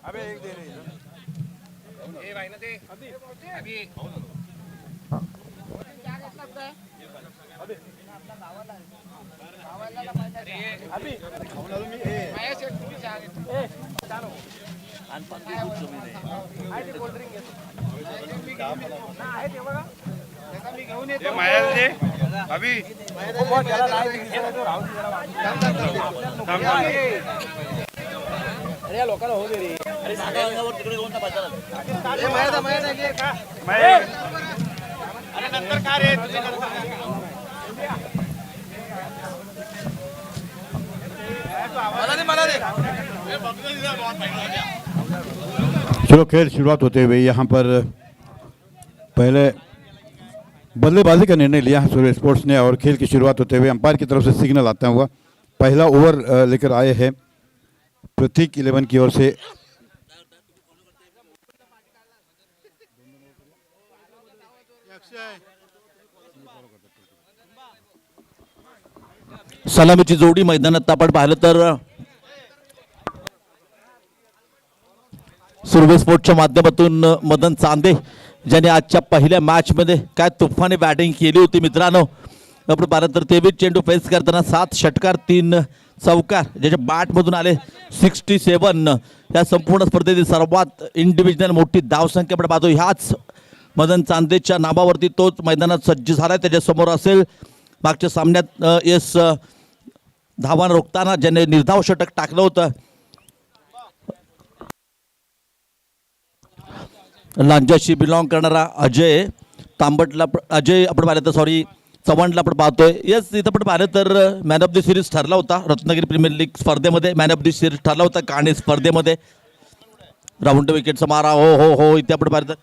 अबे एक दे रही ए भाई ना दे अभी अभी अभी मी ए माया सेट तुम्ही चहा घेतो ए चालो अनपण ते खूप कमी नाही आहे ते कोल्ड ड्रिंक घेतो ना आहे ते बघा त्याचा मी घेऊन येतो माया दे अभी ओ बहुत ज्यादा लाइव दिसतो तो राहुल जरा अरे लोकांना हो दे रे अरे साधा अंगावर तिकडे कोणता बाजारात ए माया घे का माया अरे नंतर का रे तुझे चलो खेल शुरुआत होते हुए यहाँ पर पहले बल्लेबाजी का निर्णय लिया है सूर्य स्पोर्ट्स ने और खेल की शुरुआत होते हुए अंपायर की तरफ से सिग्नल आता हुआ पहला ओवर लेकर आए हैं प्रतीक 11 की ओर से। सलामीची जोडी मैदानात आपण पाहिलं तर सुरवे स्पोर्टच्या माध्यमातून मदन चांदे ज्याने आजच्या पहिल्या मॅच मध्ये काय तुफानी बॅटिंग केली होती मित्रांनो। आपण पाहिलं तर 23 चेंडू फेस करताना 7 षटकार 3 चौकार ज्याच्या बॅट मधून आले 67 या संपूर्ण स्पर्धेतील सर्वात इंडिव्हिज्युअल मोठी धावसंख्या आपण पाहतो ह्याच मदन चांदेच्या नावावरती तोच मैदानात सज्ज झालाय। त्याच्यासमोर असेल मागच्या सामन्यात एस धावान रोखताना ज्याने निर्धाव षटक टाकलं होतं लांजाशी बिलॉंग करणारा अजय तांबटला अजय आपण पाहिलं तर सॉरी चव्हाणला आपण पाहतोय। येस इथं आपण पाहिलं तर मॅन ऑफ द सिरीज ठरला होता रत्नागिरी प्रीमियर लीग स्पर्धेमध्ये मॅन ऑफ द सिरीज ठरला होता काणे स्पर्धेमध्ये राऊंड विकेटचा मारा हो हो हो इथे आपण पाहिलं तर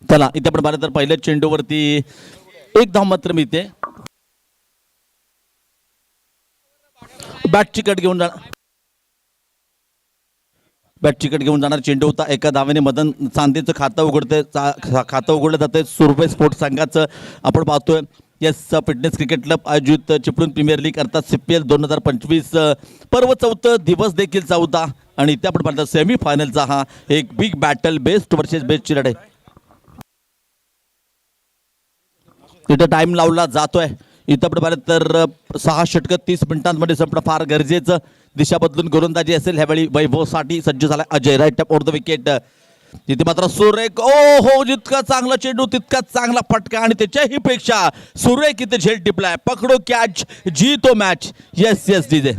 चला इथे आपण पाहिलं तर पहिल्या चेंडूवरती एक धाव मात्र मिळते। बॅटची कट घेऊन जाणार चेंडू होता एका धावेने मदन चांदेचं खातं उघडलं जातंय सुरवे स्पोर्ट्स संघाचं आपण पाहतोय। येस फिटनेस क्रिकेट क्लब आयोजित चिपळूण प्रीमियर लीग अर्थात CPL 2025 पर्व 4 दिवस देखील 14 आणि इथे आपण पाहतो सेमी फायनलचा हा एक बिग बॅटल बेस्ट वर्सेस बेस्टची लढाई इथं टाइम लावला जातोय। इथं आपण पाहिलं तर 6 षटक 30 मिनिटांमध्ये संपणं फार गरजेचं दिशा बदलून गोलंदाजी असेल ह्यावेळी वैभवसाठी सज्ज झाला Ajay right of the wicket तिथे मात्र सुरेख ओ हो जितका चांगला चेंडू तितका चांगला फटका आणि त्याच्याही पेक्षा सुरेख इथे झेल टिपलाय पकडो कॅच जीतो match yes yes DJ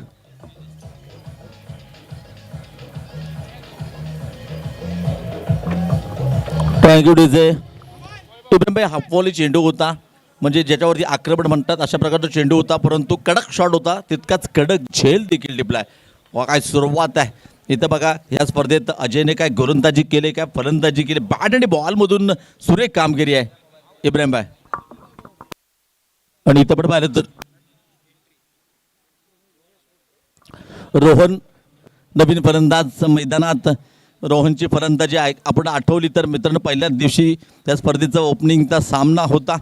thank you DJ Ibrahim भाई हाफवॉली चेंडू होता म्हणजे ज्याच्यावरती आक्रमण म्हणतात अशा प्रकारचा चेंडू होता परंतु कडक शॉट होता तितकाच कडक झेल देखील टिपलाय वा काय सुरुवात आहे। इथं बघा या स्पर्धेत अजयने काय गोलंदाजी केली काय फलंदाजी केली बॅट आणि बॉल मधून सुरेख कामगिरी आहे इब्राहिम भाई आणि इथं पण पाहिलं तर रोहन नवीन फलंदाज मैदानात रोहनची फलंदाजी आपण आठवली तर मित्रांनो पहिल्याच दिवशी त्या स्पर्धेचा ओपनिंगचा सामना होता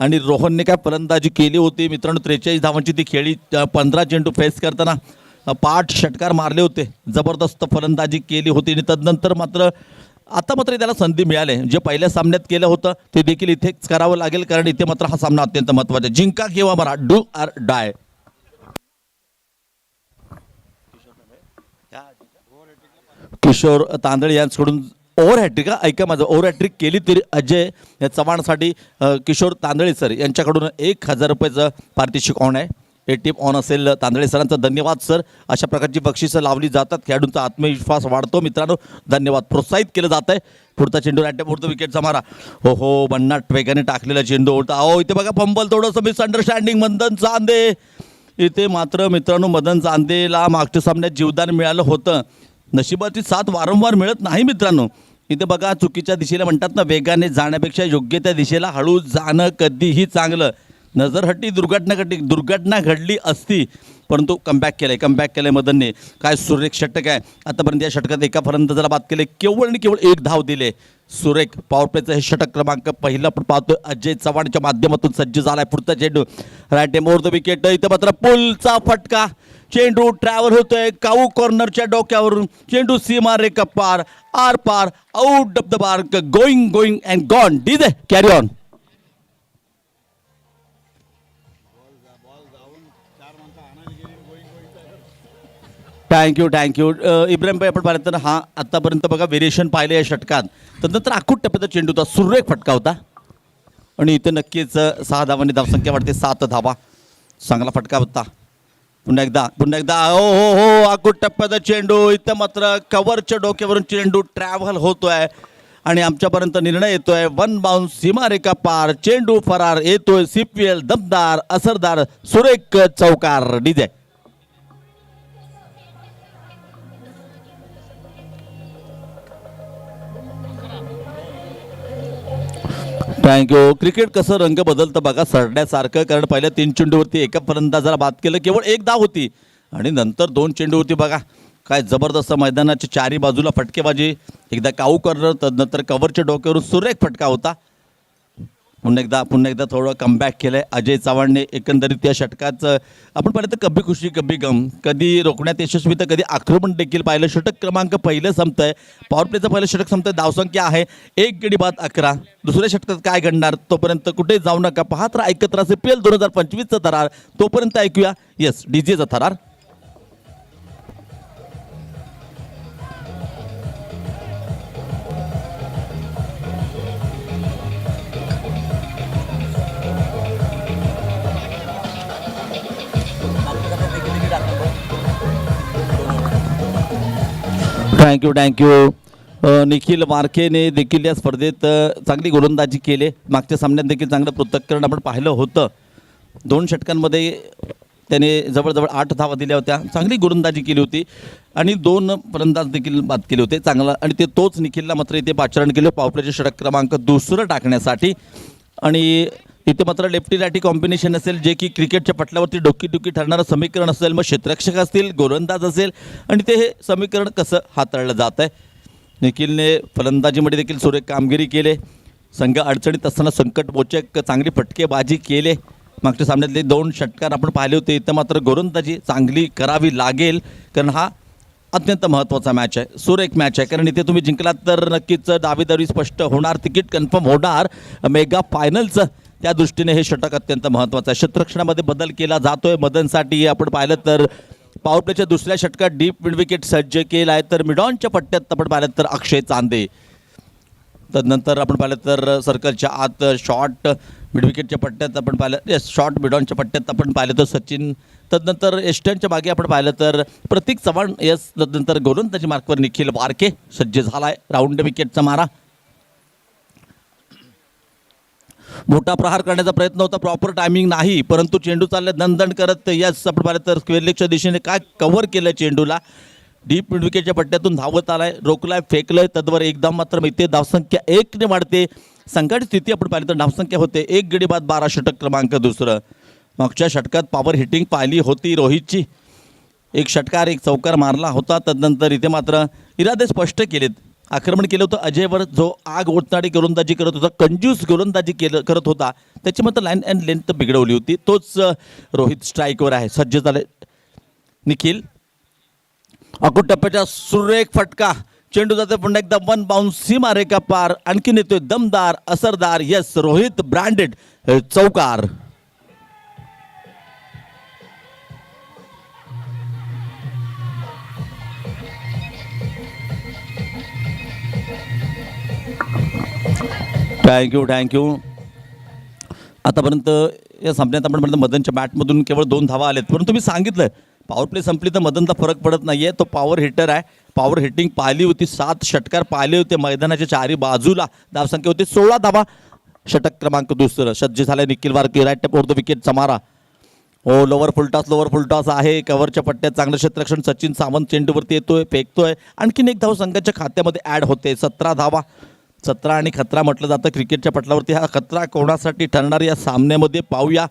आणि रोहनने काय फलंदाजी केली होती मित्रांनो 43 धावांची ती खेळी 15 चेंडू फेस करताना 5 षटकार मारले होते जबरदस्त फलंदाजी केली होती आणि तदनंतर मात्र आता मात्र त्याला संधी मिळाली जे पहिल्या सामन्यात केलं होतं ते देखील इथेच करावं लागेल कारण इथे मात्र हा सामना अत्यंत महत्त्वाचा जिंका किंवा मरा डू आर डाय। किशोर तांदळे यांच्याकडून ओव्हर हॅट्रिक ऐका माझं ओव्हर हॅट्रिक केली तरी अजय चव्हाणसाठी किशोर तांदळे सर यांच्याकडून 1000 रुपयाचं पारितोषिक ऑन आहे। हे टीप ऑन असेल तांदळे सरांचा धन्यवाद सर अशा प्रकारची बक्षिसं लावली जातात खेळाडूंचा आत्मविश्वास वाढतो मित्रांनो धन्यवाद प्रोत्साहित केलं जात आहे। पुढचा चेंडू पुढचा विकेटचा मारा हो हो बन्नाट वेगाने टाकलेला चेंडू होता हो इथे बघा फंबल थोडंसं मिसअंडरस्टँडिंग मदन चांदे इथे मात्र मित्रांनो मदन चांदेला मागच्या सामन्यात जीवदान मिळालं होतं नशिबाची साथ वारंवार मिळत नाही मित्रांनो। इथे बघा चुकीच्या दिशेला म्हणतात ना वेगाने जाण्यापेक्षा योग्य त्या दिशेला हळू जाणं कधीही चांगलं नजरहट्टी दुर्घटना घडली असती परंतु कमबॅक केलंय मदनने काय सुरेख षटक आहे आतापर्यंत या षटकात एका फलंदाजाला बाद केले केवळ आणि केवळ 1 धाव दिले सुरेख पॉवर प्लेचं हे षटक क्रमांक पहिलं आपण पाहतोय अजय चव्हाणच्या माध्यमातून सज्ज झालाय. पुढचा चेंडू राईट ओव्हर द विकेट. इथं मात्र पुलचा फटका, चेंडू ट्रॅव्हल होतोय काऊ कॉर्नरच्या डोक्यावरून, चेंडू सीमा रेखा पार, आर पार, out of the mark, going and gone. DJ carry on. Thank you Ibrahim भाई. आपण पाहिलं तर हा आतापर्यंत बघा व्हेरिएशन पाहिलं या षटकात. त्यानंतर आखूट टप्प्याचा चेंडू होता, सुरेख फटका होता आणि इथं नक्कीच 6 धावांनी धावसंख्या वाढते, 7 धावा. चांगला फटका होता. पुन्हा एकदा हो आखूट टप्प्याचा चेंडू. इथं मात्र कव्हरच्या डोक्यावरून चेंडू ट्रॅव्हल होतोय आणि आमच्यापर्यंत निर्णय येतोय. 1 बाउन्स, सीमारेखा पार, चेंडू फरार येतोय. CPL दमदार, असरदार, सुरेख चौकार. डीजे. थँक्यू. क्रिकेट कसं रंग बदलतं बघा सरण्यासारखं. कारण पहिल्या 3 चेंडूवरती एका फलंदाजाला बाद केलं, केवळ 1 धाव होती आणि नंतर 2 चेंडूवरती बघा काय जबरदस्त मैदानाच्या चारी बाजूला फटकेबाजी. एकदा काऊ कॉर्नर, तदनंतर कव्हरच्या डोक्यावरून सुरेख फटका होता. पुन्हा एकदा थोडं कमबॅक केलंय अजय चव्हाणने. एकंदरीत या षटकाचं आपण पाहिलं तर कभी खुशी कभी गम, कधी रोखण्यात यशस्वी तर कधी आक्रमण देखील पाहिलं. षटक क्रमांक पहिलं संपतंय, पॉवर प्लेचं पहिलं षटक संपतंय. धावसंख्या आहे 1 गडी बाद 11. दुसऱ्या षटकात काय घडणार तोपर्यंत कुठे जाऊ नका, पाहत राहा एकत्र. CPL 2025चा थरार तोपर्यंत ऐकूया येस डीजेचा थरार. थँक्यू. निखिल वारखेने देखील या स्पर्धेत चांगली गोलंदाजी केली. मागच्या सामन्यात देखील चांगलं पृथक्करण आपण पाहिलं होतं. 2 षटकांमध्ये त्याने जवळजवळ 8 धावा दिल्या होत्या. चांगली गोलंदाजी केली होती आणि 2 फलंदाज देखील बाद केले होते चांगला. आणि ते तोच निखिलला मात्र इथे पाचारण केलं पॉवर प्लेचे षटक क्रमांक 2 टाकण्यासाठी. आणि इथे मात्र लेफ्टी रायटी कॉम्बिनेशन असेल जे की क्रिकेटच्या पटलावरती डोकी ठरणारं समीकरण असेल. मग क्षेत्ररक्षक असतील, गोलंदाज असेल आणि ते हे समीकरण कसं हाताळलं जात आहे. निखिलने फलंदाजीमध्ये देखील सुरेख कामगिरी केले. संघ अडचणीत असताना संकटमोचक चांगली फटकेबाजी केले. मागच्या सामन्यातले 2 षटकार आपण पाहिले होते. इथं मात्र गोलंदाजी चांगली करावी लागेल कारण हा अत्यंत महत्त्वाचा मॅच आहे, सुरेख मॅच आहे. कारण इथे तुम्ही जिंकलात तर नक्कीच दावेदारी स्पष्ट होणार, तिकीट कन्फर्म होणार मेगा फायनलचं. त्या दृष्टीने हे षटक अत्यंत महत्त्वाचं आहे. क्षेत्ररक्षणामध्ये बदल केला जातोय मदनसाठी. आपण पाहिलं तर पॉवर प्लेच्या दुसऱ्या षटकात डीप मिड विकेट सज्ज केला आहे. तर मिडॉनच्या पट्ट्यात आपण पाहिलं तर अक्षय चांदे. तदनंतर आपण पाहिलं तर सर्कलच्या आत शॉर्ट मिड विकेटच्या पट्ट्यात आपण पाहिलं शॉर्ट मिडॉनच्या पट्ट्यात आपण पाहिलं तर सचिन. तदनंतर एस्टनच्या मागे आपण पाहिलं तर प्रतीक चव्हाण. तदनंतर गोलंदाजी मार्कवर निखिल वारके सज्ज झाला आहे. राऊंड विकेटचा मारा, मोठा प्रहार करण्याचा प्रयत्न होता, प्रॉपर टायमिंग नाही. परंतु चेंडू चालले दणदण करत. यस आपण पाहिलं तर स्क्वेअर लेगच्या दिशेने काय कव्हर केलं चेंडूला. डीप मिड विकेटच्या पट्ट्यातून धावत आलाय, रोखलाय, फेकलंय. तद्वर एकदम मात्र इथे धावसंख्या 1 ने वाढते. संकट स्थिती आपण पाहिली तर धावसंख्या होते 1 गडी बाद 12. षटक क्रमांक 2. मागच्या षटकात पॉवर हिटिंग पाहिली होती रोहितची. 1 षटकार 1 चौकार मारला होता. तदनंतर इथे मात्र इरादे स्पष्ट केलेत. आक्रमण केलं होतं अजयवर, जो आग ओढणारी गोलंदाजी करत होता, कंजूस गोलंदाजी करत होता. त्याची मात्र लाईन अँड लेंथ बिघडवली होती. तोच रोहित स्ट्राईकवर आहे, सज्ज झाले. निखिल अकुट टप्प्याच्या सुरेख फटका, चेंडू जाते पुन्हा एकदा 1 बाउन्स, सीमा रेखा पार. आणखीन येतोय दमदार, असरदार, यस रोहित ब्रँडेड चौकार. थँक्यू. आतापर्यंत या सामन्यात आपण म्हणतो मदनच्या बॅटमधून केवळ 2 धावा आलेत. परंतु मी सांगितलं पॉवर प्ले संपली तर मदनचा फरक पडत नाही आहे. तो पॉवर हिटर आहे. पॉवर हिटिंग पाहिली होती, 7 षटकार पाहिले होते. मैदानाच्या चारी बाजूला धावसंख्या होती 16 धावा. षटक क्रमांक 2 सज्ज झाले Nikhil Warke. Right over the विकेटचा मारा. लोअर फुलटॉस आहे. कव्हरच्या पट्ट्यात चांगलं क्षेत्ररक्षण. सचिन सावंत चेंडूवरती येतोय, फेकतोय. आणखीन 1 धाव संघाच्या खात्यामध्ये ॲड होते. 17 धावा. 17 आणि खतरा म्हटलं जातं क्रिकेटच्या पटलावरती. हा खतरा कोणासाठी ठरणार या सामन्यामध्ये पाहूया.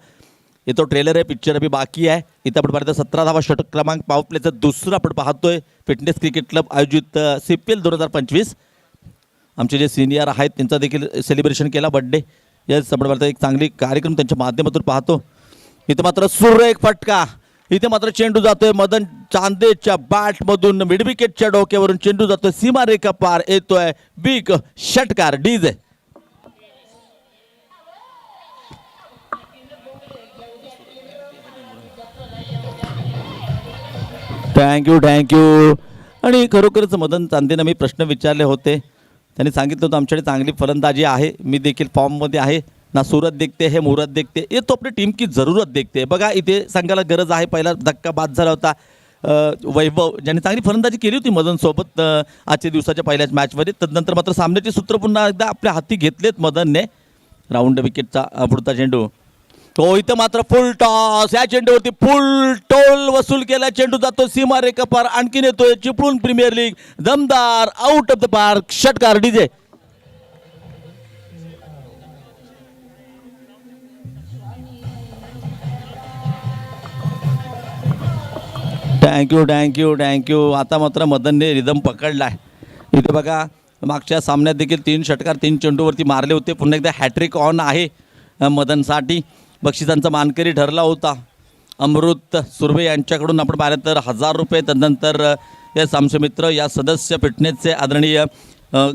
येतो ट्रेलर आहे, पिक्चर अभी बाकी आहे. इथं आपण पाहतो 17 धावा. षटक क्रमांक पॉवर प्लेचं 2 आपण पाहतोय. फिटनेस क्रिकेट क्लब आयोजित CPL 2025. आमचे जे सिनियर आहेत त्यांचा देखील सेलिब्रेशन केला बड्डे. यस आपण भारतात एक चांगली कार्यक्रम त्यांच्या माध्यमातून पाहतो. इथं मात्र सुरेख फटका, इथे मात्र चेंडू जातोय मदन चांदेच्या बॅटमधून मिड विकेटच्या डोक्यावरून चेंडू जातोय सीमारेखा पार, येतोय बिग षटकार डीजे. थँक्यू. आणि खरोखरच मदन चांदेनं मी प्रश्न विचारले होते, त्यांनी सांगितलं होतं आमच्याकडे चांगली फलंदाजी आहे, मी देखील फॉर्ममध्ये आहे, ना सूरत देखते है मुहूर्त देखते, ये तो अपनी टीम की ज़रूरत देखते है. बघा इथे संघाला गरज आहे. पहिला धक्का बाद झाला होता वैभव ज्यांनी चांगली फलंदाजी केली होती मदनसोबत आजच्या दिवसाच्या पहिल्याच मॅचमध्ये. तदनंतर मात्र सामन्याचे सूत्र पुन्हा एकदा आपल्या हाती घेतलेत मदनने. राऊंड विकेटचा पुढचा चेंडू तो इथं मात्र फुल टॉस, या चेंडूवरती फुल टोल वसूल केला, चेंडू जातो सीमारेखा पार, आणखीन येतोय चिपळूण प्रीमियर लीग दमदार आउट ऑफ द पार्क षटकार डीजे. थँक्यू. आता मात्र मदनने रिदम पकडला आहे. इथे बघा मागच्या सामन्यात देखील 3 षटकार 3 चेंडूवरती मारले होते. पुन्हा एकदा हॅट्रिक ऑन आहे मदनसाठी. बक्षिसांचा मानकरी ठरला होता अमृत सुर्वे यांच्याकडून आपण पाहिलं तर 1000 रुपये. तदनंतर या आमचे मित्र या सदस्य फिटनेसचे आदरणीय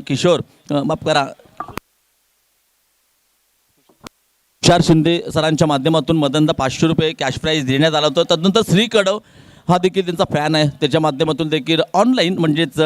किशोर माफ करा तुषार शिंदे सरांच्या माध्यमातून मदनला 500 रुपये कॅश प्राईज देण्यात आलं होतं. तदनंतर श्री कडव हा देखील त्यांचा फॅन आहे, त्याच्या माध्यमातून देखील ऑनलाईन म्हणजेच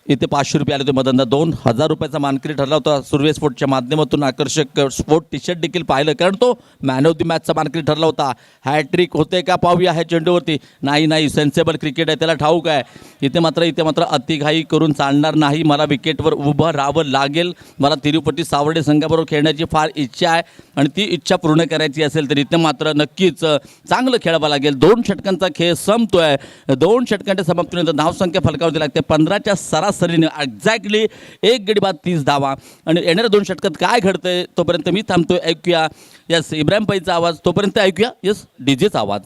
इथे 500 रुपये आले होते मदनला. 2000 रुपयाचा मानकरी ठरला होता. सुर्वे स्पोर्टच्या माध्यमातून आकर्षक स्पोर्ट टी शर्ट देखील पाहिलं, कारण तो मॅन ऑफ द मॅचचा मानकरी ठरला होता. हॅट्रिक होते का पाहूया ह्या चेंडूवरती. नाही सेन्सेबल क्रिकेट आहे, त्याला ठाऊक आहे. इथे मात्र अतिघाई करून चालणार नाही, मला विकेटवर उभं राहावं लागेल. मला तिरुपती सावर्डे संघाबरोबर खेळण्याची फार इच्छा आहे आणि ती इच्छा पूर्ण करायची असेल तर इथे मात्र नक्कीच चांगलं खेळावं लागेल. 2 षटकांचा खेळ संपतोय. 2 षटकांच्या समाप्तीनंतर धावसंख्या फलकावरती लागते 15च्या सरासरीने. एक्झॅक्टली 1 गडी बाद 30 धावा. आणि येणाऱ्या 2 षटकात काय घडतंय तोपर्यंत मी थांबतोय. ऐकूया यस इब्राहिम पाईचा आवाज, तोपर्यंत ऐकूया यस डीजेचा आवाज.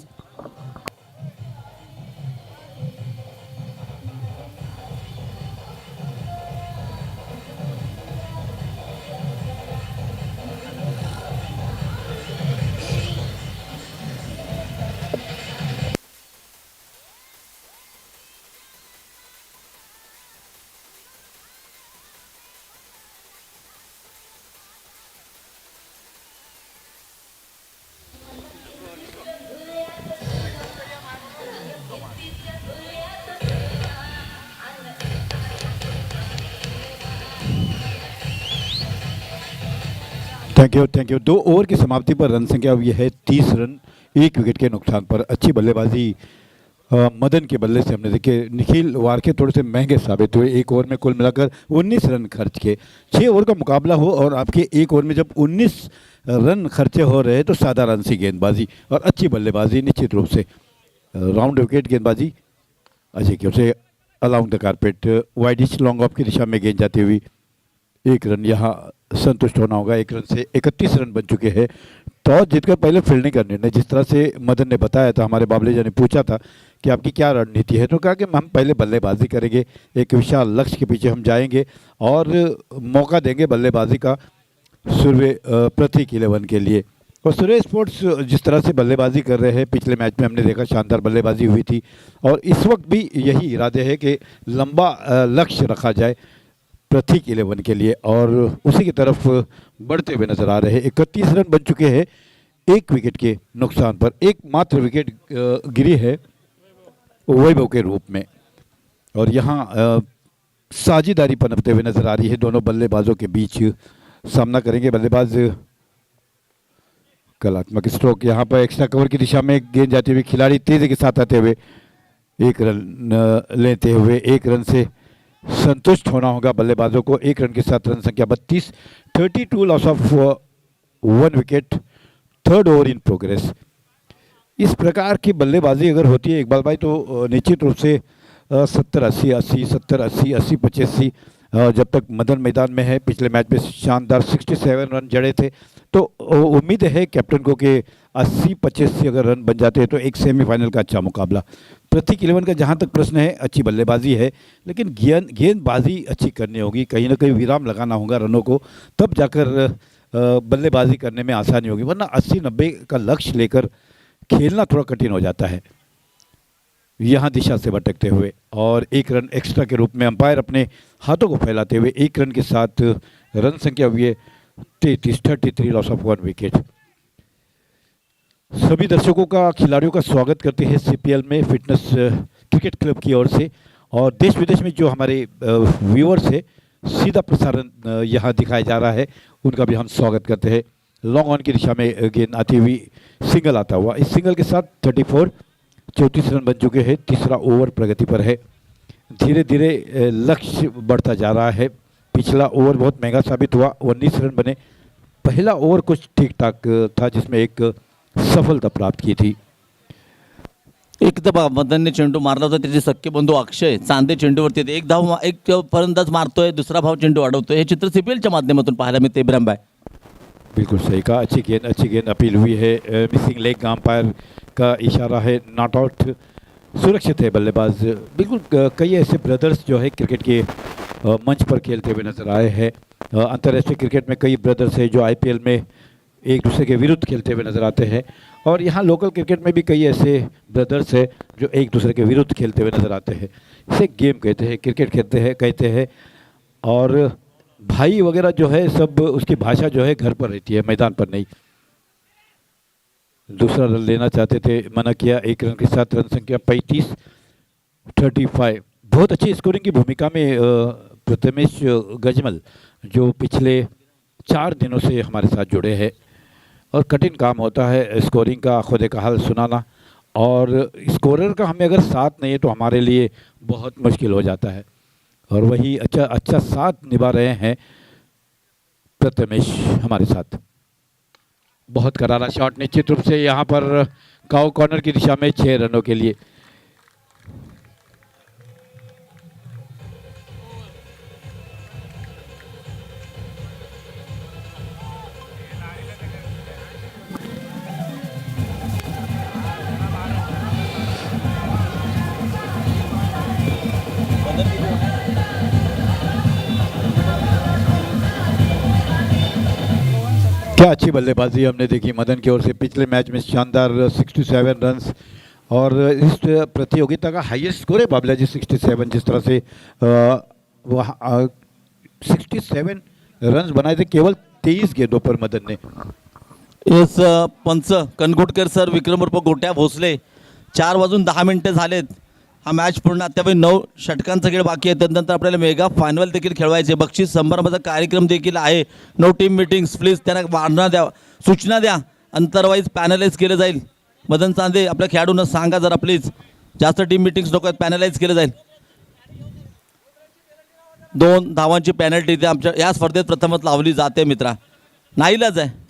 Thank you. 2 ओवर की समाप्ति पर रन संख्या अब यह है 30 रन 1 विकेट के नुकसान पर. अच्छी बल्लेबाजी मदन के बल्ले से हमने देखे. निखिल वारके थोड़े से महंगे साबित हुए. 1 ओवर में कुल मिलाकर 19 रन खर्च किए. 6 ओवर का मुकाबला हो और आपके 1 ओवर में जब 19 रन खर्चे हो रहे तो साधारण सी गेंदबाजी और अच्छी बल्लेबाजी निश्चित रूप से. राउंड विकेट गेंदबाजी अजय की ओर से along the carpet widish long off की दिशा में गेंद जाती हुई 1 रन. यहाँ संतुष्ट होना होगा. 1 रन से 31 रन बन चुके हैं. टॉस जीतकर पहले फील्डिंग का निर्णय, जिस तरह से मदन ने बताया था, हमारे बाबलेजा ने पूछा था कि आपकी क्या रणनीति है, तो कहा कि हम पहले बल्लेबाजी करेंगे, एक विशाल लक्ष्य के पीछे हम जाएंगे और मौका देंगे बल्लेबाजी का सूर्य प्रतीक 11 के लिए. और सूर्य स्पोर्ट्स जिस तरह से बल्लेबाजी कर रहे हैं, पिछले मैच में हमने देखा शानदार बल्लेबाजी हुई थी और इस वक्त भी यही इरादे है कि लंबा लक्ष्य रखा जाए प्रतीक 11 के लिए और उसी की तरफ बढ़ते हुए नजर आ रहे हैं. 31 रन बन चुके हैं 1 विकेट के नुकसान पर. एकमात्र विकेट गिरी है वैभव के रूप में और यहाँ साझेदारी पनपते हुए नजर आ रही है. दोनों बल्लेबाजों के बीच सामना करेंगे. बल्लेबाज कलात्मक स्ट्रोक, यहाँ पर एक्स्ट्रा कवर की दिशा में गेंद जाती हुई, खिलाड़ी तेजी के साथ आते हुए 1 रन लेते हुए 1 रन से संतुष्ट होना होगा बल्लेबाजों को. 1 रन के साथ रन संख्या 32. 32 loss of 1 wicket. 3rd over in progress. इस प्रकार की बल्लेबाजी अगर होती है इकबाल भाई तो निश्चित रूप से 70-80, 80-70-80, 80-85 जब तक मदन मैदान में है। पिछले मैच में शानदार 67 रन जड़े थे, तो उम्मीद है कैप्टन को कि 80-85 अगर रन बन जाते हैं तो एक सेमीफाइनल का अच्छा मुकाबला। प्रतीक 11 का जहाँ तक प्रश्न है, अच्छी बल्लेबाजी है, लेकिन गेंदबाजी अच्छी करनी होगी, कहीं ना कहीं विराम लगाना होगा रनों को, तब जाकर बल्लेबाजी करने में आसानी होगी, वरना 80-90 का लक्ष्य लेकर खेलना थोड़ा कठिन हो जाता है। यहाँ दिशा से भटकते हुए और एक रन एक्स्ट्रा के रूप में अंपायर अपने हाथों को फैलाते हुए एक रन के साथ रन संख्या हुई है 33 लॉस ऑफ 1 विकेट। सभी दर्शकों का, खिलाड़ियों का स्वागत करते हैं सीपीएल में फिटनेस क्रिकेट क्लब की ओर से, और देश विदेश में जो हमारे व्यूअर्स है, सीधा प्रसारण यहाँ दिखाया जा रहा है, उनका भी हम स्वागत करते हैं। लॉन्ग ऑन की दिशा में गेंद आती हुई सिंगल आता हुआ, इस सिंगल के साथ 34 रन बन चुके हैं। तीसरा ओवर प्रगति पर है, धीरे धीरे लक्ष्य बढ़ता जा रहा है। पिछला ओवर बहुत महंगा साबित हुआ, 19 रन बने। पहला ओवर कुछ ठीक ठाक था, जिसमें एक सफलता प्राप्त की थी। एक तर मदनने चेंडू मारला होता, त्याचे सख्खे बंधू अक्षय चांदे चेंडूवरती आहेत. एक फलंदाज मारतोय, दुसरा भाव चेंडू अडवतोय. हे चित्र सीपीएलच्या माध्यमातून पाहायला मिळते. इब्राहिम भाई बिल्कुल सही कहा, अच्छी गेंद अपील हुई है। मिसिंग लेग अंपायर का इशारा है, नॉट आउट, सुरक्षित है बल्लेबाज। बिल्कुल कई ऐसे ब्रदर्स जो है क्रिकेट के मंच पर खेलते हुए नजर आए हैं। अंतर्राष्ट्रीय क्रिकेट में कई ब्रदर्स हैं जो आईपीएल में एक दूसरे के विरुद्ध खेलते हुए नजर आते हैं, और यहाँ लोकल क्रिकेट में भी कई ऐसे ब्रदर्स हैं जो एक दूसरे के विरुद्ध खेलते हुए नजर आते हैं। इसे गेम कहते हैं, क्रिकेट कहते हैं, और भाई वगैरह जो है सब, उसकी भाषा जो है घर पर रहती है, मैदान पर नहीं। दूसरा रन लेना चाहते थे, मना किया। एक रन के साथ रन संख्या 35। बहुत अच्छी स्कोरिंग की भूमिका में प्रथमेश गजमल, जो पिछले 4 दिनों से हमारे साथ जुड़े हैं, और कठिन काम होता है स्कोरिंग का, खुद का हाल सुनाना, और स्कोरर का हमें अगर साथ नहीं है तो हमारे लिए बहुत मुश्किल हो जाता है, और वही अच्छा साथ निभा रहे हैं प्रथमेश हमारे साथ। बहुत करारा शॉट निश्चित रूप से यहाँ पर काउ कॉर्नर की दिशा में 6 रनों के लिए। क्या अच्छी बल्लेबाजी हमने देखी मदन की ओर से। पिछले मैच में शानदार 67 रन्स, और इस प्रतियोगिता का हाईएस्ट स्कोर है बाबला जी 67। जिस तरह से वह 67 रन्स बनाए थे केवल 23 गेंदों पर मदन ने। येस पंच कनगुटकर सर, विक्रम उर्फ गोट्या भोसले, 4:10 झालेत. हा मॅच पूर्ण अद्याप 9 षटकांचा खेळ बाकी आहे. त्यानंतर आपल्याला मेगा फायनल देखील खेळवायचे. बक्षीस समारंभाचा कार्यक्रम देखील आहे. नो टीम मीटिंग्स प्लीज, त्यांना वाढना द्या, सूचना द्या. अंतरवाईज पॅनलाइज केलं जाईल. मदन चांदे आपल्या खेळाडूंना सांगा जरा प्लीज, जास्त टीम मीटिंग्स नको आहेत, पॅनलाइज केलं जाईल. 2 धावांची पेनल्टी इथे आमच्या या स्पर्धेत प्रथमच लावली जाते मित्रा, नाईलाज आहे.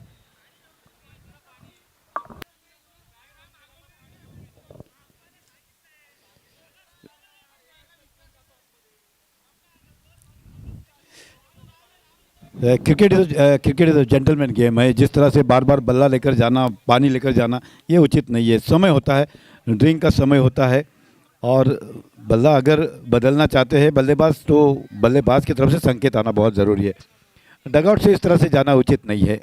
Cricket is a gentleman game है। जिस तरह से बार बार बल्ला लेकर जाना, पानी लेकर जाना, ये उचित नहीं है। समय होता है, ड्रिंक का समय होता है, और बल्ला अगर बदलना चाहते हैं बल्लेबाज, तो बल्लेबाज की तरफ से संकेत आना बहुत ज़रूरी है। डगआउट से इस तरह से जाना उचित नहीं है।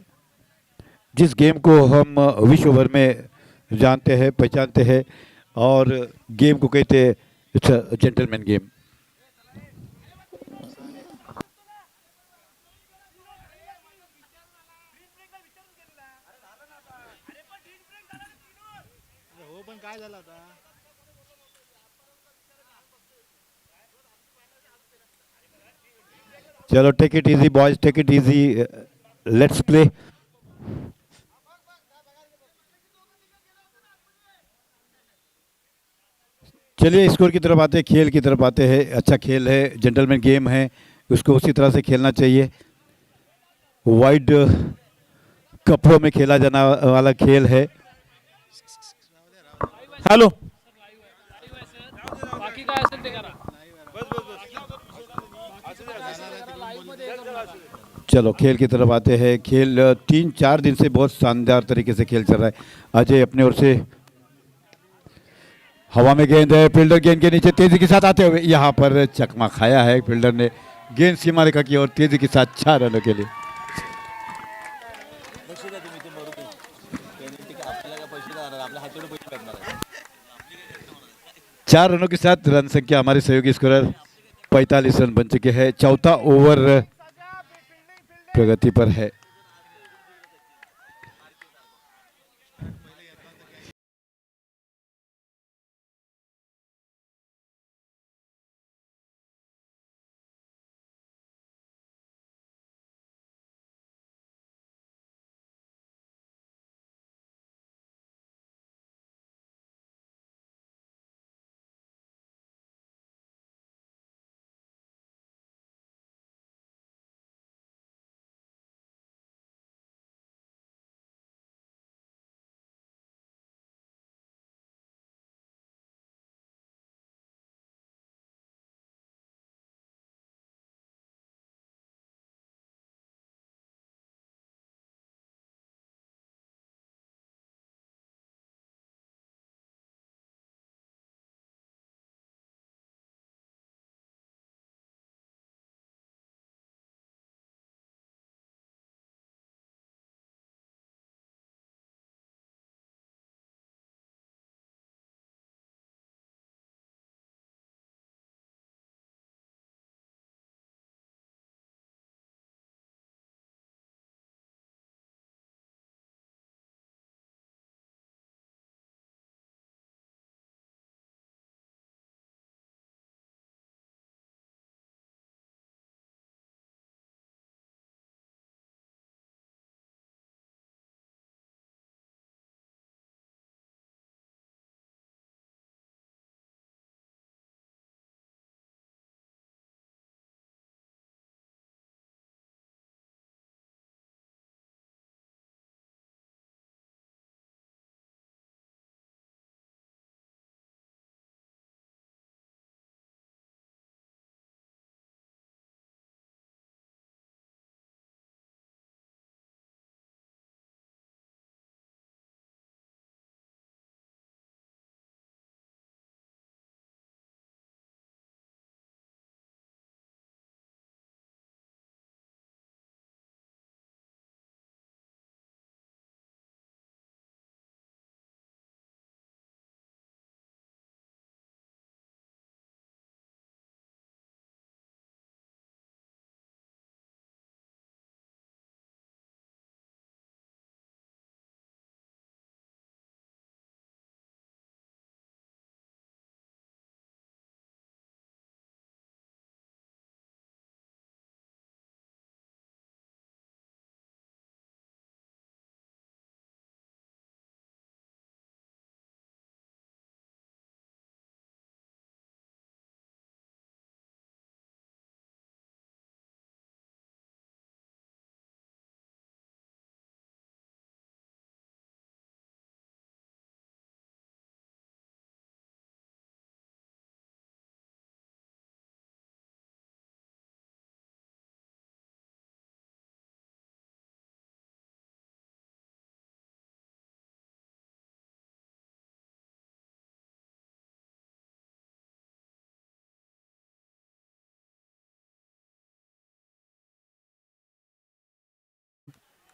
जिस गेम को हम विश्व भर में जानते हैं, पहचानते हैं, और गेम को कहते हैं इट्स अ जेंटलमैन गेम। चलो, take it easy boys, take it easy, let's play. चलिए स्कोर की तरफ आते हैं, खेल की तरफ आते हैं। अच्छा खेल है, जेंटलमैन गेम है, उसको उसी तरह से खेलना चाहिए। वाइड कपड़ों में खेला जाने वाला खेल है। हॅलो, बाकी काय असेल ते करा. चलो खेल की तरफ आते हैं। खेल 3-4 दिन से बहुत शानदार तरीके से खेल चल रहा है। अजय अपने ओर से हवा में गेंद है, फील्डर गेंद के नीचे तेजी के साथ आते हुए यहाँ पर चकमा खाया है। फील्डर ने गेंद सीमा रेखा की और तेजी के साथ 4 रनों के लिए। चार रनों के साथ रन संख्या हमारे सहयोगी स्कोरर 45 रन बन चुके हैं। चौथा ओवर प्रगति पर है।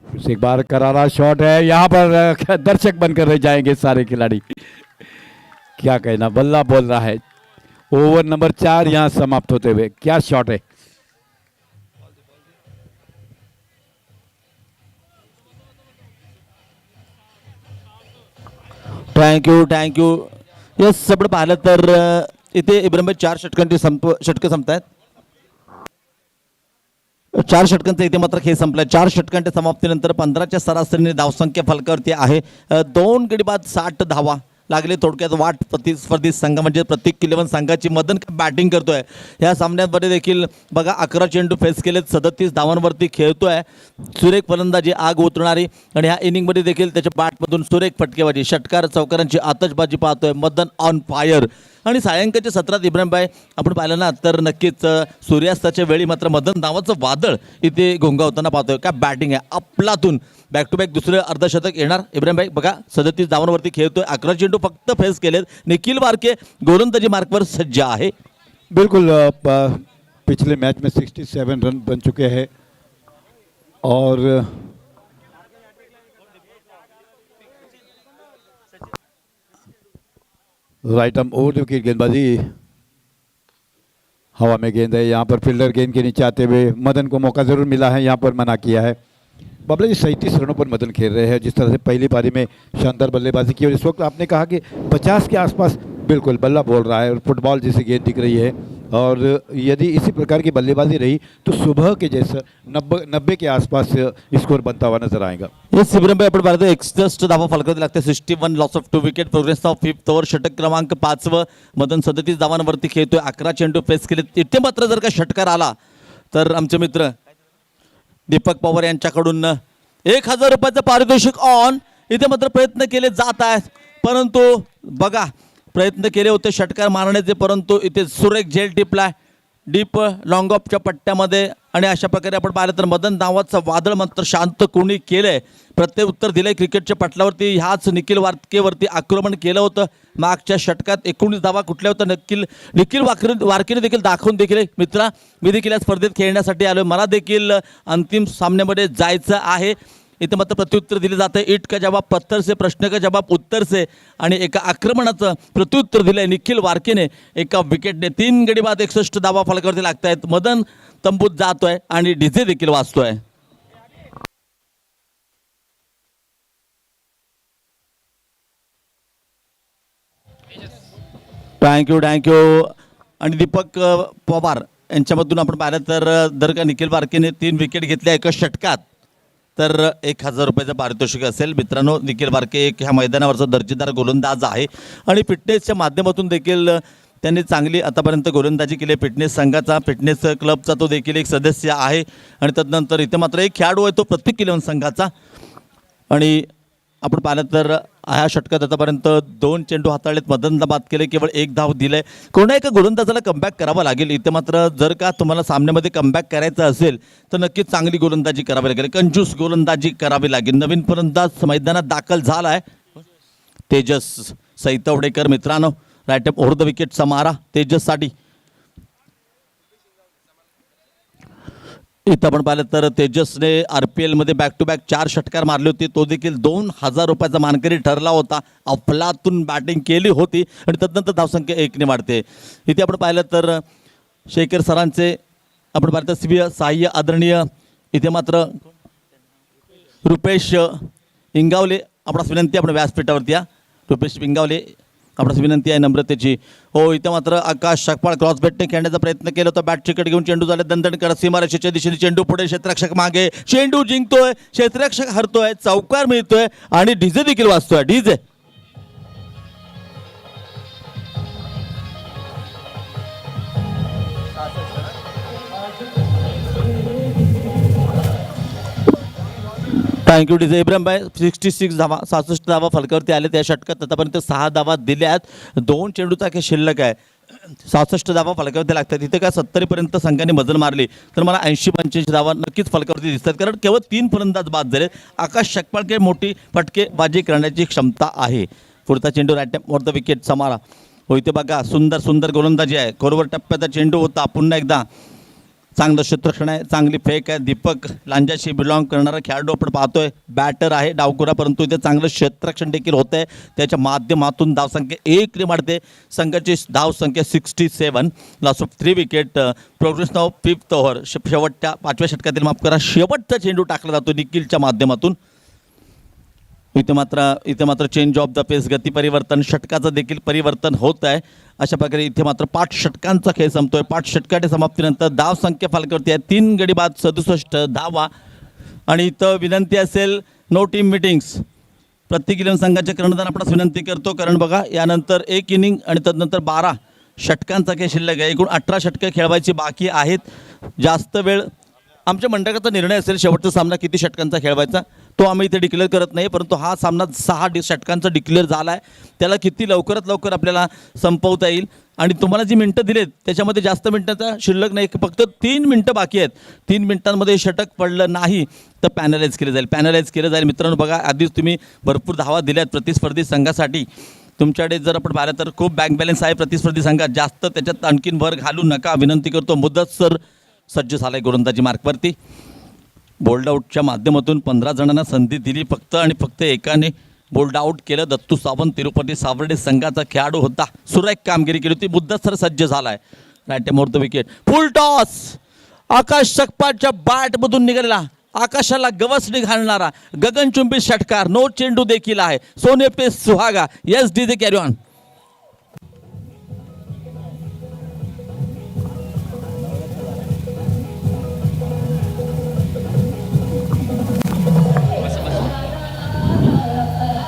फिर से एक बार करारा शॉट है। यहाँ पर दर्शक बनकर रह जाएंगे सारे खिलाड़ी। क्या कहना, बल्ला बोल रहा है। ओवर नंबर 4 यहाँ समाप्त होते हुए। क्या शॉट है। Thank you yes. आपण पाहिलं तर इथे इब्राहिम 4 षटकांची षटकं संपतायत. 4 षटकांचा इथे मात्र खेळ संपला. 4 षटकांच्या समाप्तीनंतर 15च्या सरासरीने धावसंख्या फलकावरती आहे. 2 गडी बाद 60 धावा लागले थोडक्यात वाट प्रतिस्पर्धी संघ म्हणजे प्रत्येक 11 संघाची. मदन बॅटिंग करतोय ह्या सामन्यांमध्ये देखील बघा 11 चेंडू फेस केलेत, 37 धावांवरती खेळतोय. सुरेख फलंदाजी आग उतरणारी आणि ह्या इनिंगमध्ये देखील त्याच्या बॅटमधून सुरेख फटकेबाजी षटकार चौकारांची आतषबाजी पाहतोय. Madan on fire. आणि सायंकाळच्या सत्रात इब्राहिमभाई आपण पाहिलं ना तर नक्कीच सूर्यास्ताच्या वेळी मात्र मदन नावाचं वादळ इथे घोंगावताना पाहतोय. काय बॅटिंग आहे अफलातून. बॅक टू बॅक दुसरे अर्धशतक येणार इब्राहिमभाई. बघा 37 धावांवरती खेळतोय, 11 चेंडू फक्त फेस केलेत. निखिल वारके गोलंदाजी मार्कवर सज्ज आहे. बिल्कुल पिछले मैच में 67 रन बन चुके हैं और राइट आर्म ओवर विकेट गेंदबाजी, हवा में गेंद है, यहाँ पर फील्डर गेंद के नीचे आते हुए मदन को मौका ज़रूर मिला है, यहाँ पर मना किया है. बाबला जी 37 रनों पर मदन खेल रहे हैं. जिस तरह से पहली पारी में शानदार बल्लेबाजी की और इस वक्त आपने कहा कि 50 के आसपास बिल्कुल बल्ला बोल रहा है और फुटबॉल जैसी गेंद दिख रही है. और यदि इसी प्रकार की बल्लेबाजी रही तो सुबह के जैसा 90 के आसपास स्कोर बनता हुआ नजर आएगा. येस इब्राहिमभाई आपण पाहतो 61 धावा फलकावती लागते. 61 loss of 2 wicket. Progress of 5th over. षटक क्रमांक 5व. मदन 37 धावांवरती खेळतोय, 11 चेंडू फेस केले. इथे मात्र जर का षटकार आला तर आमचे मित्र दीपक पवार यांच्याकडून 1000 रुपयाचं पारितोषिक ऑन. इथे मात्र प्रयत्न केले जात आहेत, परंतु बघा प्रयत्न केले होते षटकार मारण्याचे, परंतु इथे सुरेख झेल टिपलाय डीप लॉंग ऑफच्या पट्ट्यामध्ये. आणि अशा प्रकारे आपण पाहिलं तर मदन नावाचं वादळ मात्र शांत कोणी केलंय. प्रत्येक उत्तर दिलंय क्रिकेटच्या पटलावरती. ह्याच निखिल वारकेवरती आक्रमण केलं होतं मागच्या षटकात. 19 धावा कुठल्या होत्या निखिल वारकेने देखील दाखवून देखील मित्रा मी देखील या स्पर्धेत खेळण्यासाठी आलो, मला देखील अंतिम सामन्यामध्ये जायचं आहे. इथे मात्र प्रत्युत्तर दिले जाते. इट का जवाब पत्थर से, प्रश्न का जवाब उत्तर से. आणि एका आक्रमणाचं प्रत्युत्तर दिलंय निखिल वारकेने एका विकेटने. 3 गडी बाद 61 धावा फलकावरती लागत आहेत. मदन तंबूत जातोय आणि डीजे देखील वाजतोय. थँक्यू. आणि दीपक पवार यांच्यामधून आपण पाहिलं तर जर का निखिल वारकेने 3 विकेट घेतल्या एका षटकात तर 1000 रुपयाचं पारितोषिक असेल. मित्रांनो निखिल वारके एक ह्या मैदानावरचा दर्जेदार गोलंदाज आहे आणि फिटनेसच्या माध्यमातून देखील त्यांनी चांगली आतापर्यंत गोलंदाजी केली. फिटनेस संघाचा, फिटनेस क्लबचा तो देखील एक सदस्य आहे. आणि तदनंतर इथे मात्र एक खेळाडू आहे तो प्रत्येक 11 संघाचा. आणि आपण पाहिलं तर ह्या षटकात आतापर्यंत 2 चेंडू हाताळलेत, मदनला बाद केले, केवळ 1 धाव दिलंय. कोणा एका गोलंदाजाला कमबॅक करावा लागेल. इथे मात्र जर का तुम्हाला सामन्यामध्ये कमबॅक करायचं असेल तर नक्कीच चांगली गोलंदाजी करावी लागेल, कंजूस गोलंदाजी करावी लागेल. नवीन फलंदाज मैदानात दाखल झाला आहे तेजस सैतवडेकर. मित्रांनो राईट अप ओव्हर द विकेटचा मारा तेजससाठी. इथं आपण पाहिलं तर तेजसने RPL मध्ये बॅक टू बॅक 4 षटकार मारले होते. तो देखील 2000 रुपयाचा मानकरी ठरला होता. अफलातून बॅटिंग केली होती आणि तदनंतर धावसंख्या 1ने वाढते. इथे आपण पाहिलं तर शेखर सरांचे आपण पाहिलं तर सहाय्य आदरणीय इथे मात्र रुपेश इंगावले. आपणास विनंती आपण व्यासपीठावरती या. रुपेश इंगावले आपणास विनंती आहे नम्रतेची. हो इथं मात्र आकाश शकपाळ क्रॉस बॅटने खेळण्याचा प्रयत्न केला होता. बॅट चिकट घेऊन चेंडू झाले दणदण करत सीमारेषेच्या दिशेने चेंडू पुढे, क्षेत्ररक्षक मागे, चेंडू जिंकतोय, क्षेत्ररक्षक हरतोय, चौकार मिळतोय आणि डीजे देखील वाजतोय. DJ thank you DJ. इब्राहिमभाई 66 धावा 66 धावा फलकावरती आले त्या षटकात. आतापर्यंत 6 धावा दिल्यात, 2 चेंडूचा काही शिल्लक आहे. 66 धावा फलकावरती लागतात. इथे काय 70पर्यंत संघाने मजल मारली तर मला 80-85 धावा नक्कीच फलकावरती दिसतात, कारण केवळ 3 फलंदाज बाद झाले. आकाश शकपाळके मोठी फटकेबाजी करण्याची क्षमता आहे. पुढचा चेंडू राईट वर द विकेट समारा. हो इथे बघा सुंदर गोलंदाजी आहे. कोरवर टप्प्याचा चेंडू होता. पुन्हा एकदा चांगलं क्षेत्ररक्षण आहे, चांगली फेक आहे. दीपक लांजाशी बिलॉंग करणारा खेळाडू आपण पाहतोय. बॅटर आहे डावकुरा, परंतु इथे चांगलं क्षेत्ररक्षण देखील होतं आहे. त्याच्या माध्यमातून धावसंख्या 1ने वाढते. संघाची धावसंख्या 67, loss of 3 wicket. Progress of 5th over. शेवटच्या 5व्या षटकातील माफ करा शेवटचा चेंडू टाकला जातो निखिलच्या माध्यमातून. इथे मात्र चेंज ऑफ द पेस, गती परिवर्तन, षटकाचं देखील परिवर्तन होत आहे. अशा प्रकारे इथे मात्र 5 षटकांचा खेळ संपतोय. 5 षटकाच्या समाप्तीनंतर धाव संख्या फलकावरती आहे 3 गडी बाद 67 धावा. आणि इथं विनंती असेल नो टीम मिटिंग्स. प्रत्येक इलेव्हन संघाच्या कर्णधार आपणास विनंती करतो, कारण बघा यानंतर 1 इनिंग आणि तदनंतर 12 षटकांचा खेळ शिल्लक आहे. एकूण 18 षटकं खेळवायची बाकी आहेत. जास्त वेळ आमच्या मंडळाचा निर्णय असेल शेवटचा सामना किती षटकांचा खेळवायचा तो आम्ही इथे डिक्लेअर करत नाही, परंतु हा सामना 6 षटकांचा डिक्लेअर झाला आहे. त्याला किती लवकरात लवकर आपल्याला संपवता येईल आणि तुम्हाला जी मिनटं दिलेत त्याच्यामध्ये जास्त मिनटाचा शिल्लक नाही, फक्त 3 मिनटं बाकी आहेत. 3 मिनिटांमध्ये षटक पडलं नाही तर पॅनलाइज केलं जाईल. मित्रांनो बघा, आधीच तुम्ही भरपूर धावा दिल्यात प्रतिस्पर्धी संघासाठी. तुमच्याकडे जर आपण पाहिलं तर खूप बँक बॅलन्स आहे प्रतिस्पर्धी संघात, जास्त त्याच्यात आणखीन भर घालू नका विनंती करतो. मुदत सर सज्ज झालाय गोलंदाजी मार्कवरती. बोल्ड आऊटच्या माध्यमातून 15 जणांना संधी दिली फक्त आणि फक्त एकाने बोल्ड आऊट केलं. दत्तू सावंत तिरुपती सावर्डे संघाचा खेळाडू होता, सुरेख कामगिरी केली होती. मुद्दत सर सज्ज झालाय. Right more the wicket, full toss. Akash सकपाटच्या बॅटमधून निघालेला, आकाशाला गवसणी घालणारा गगनचुंबी षटकार. नो चेंडू देखील आहे. सोने पे सुहागा. Yes DJ carry on.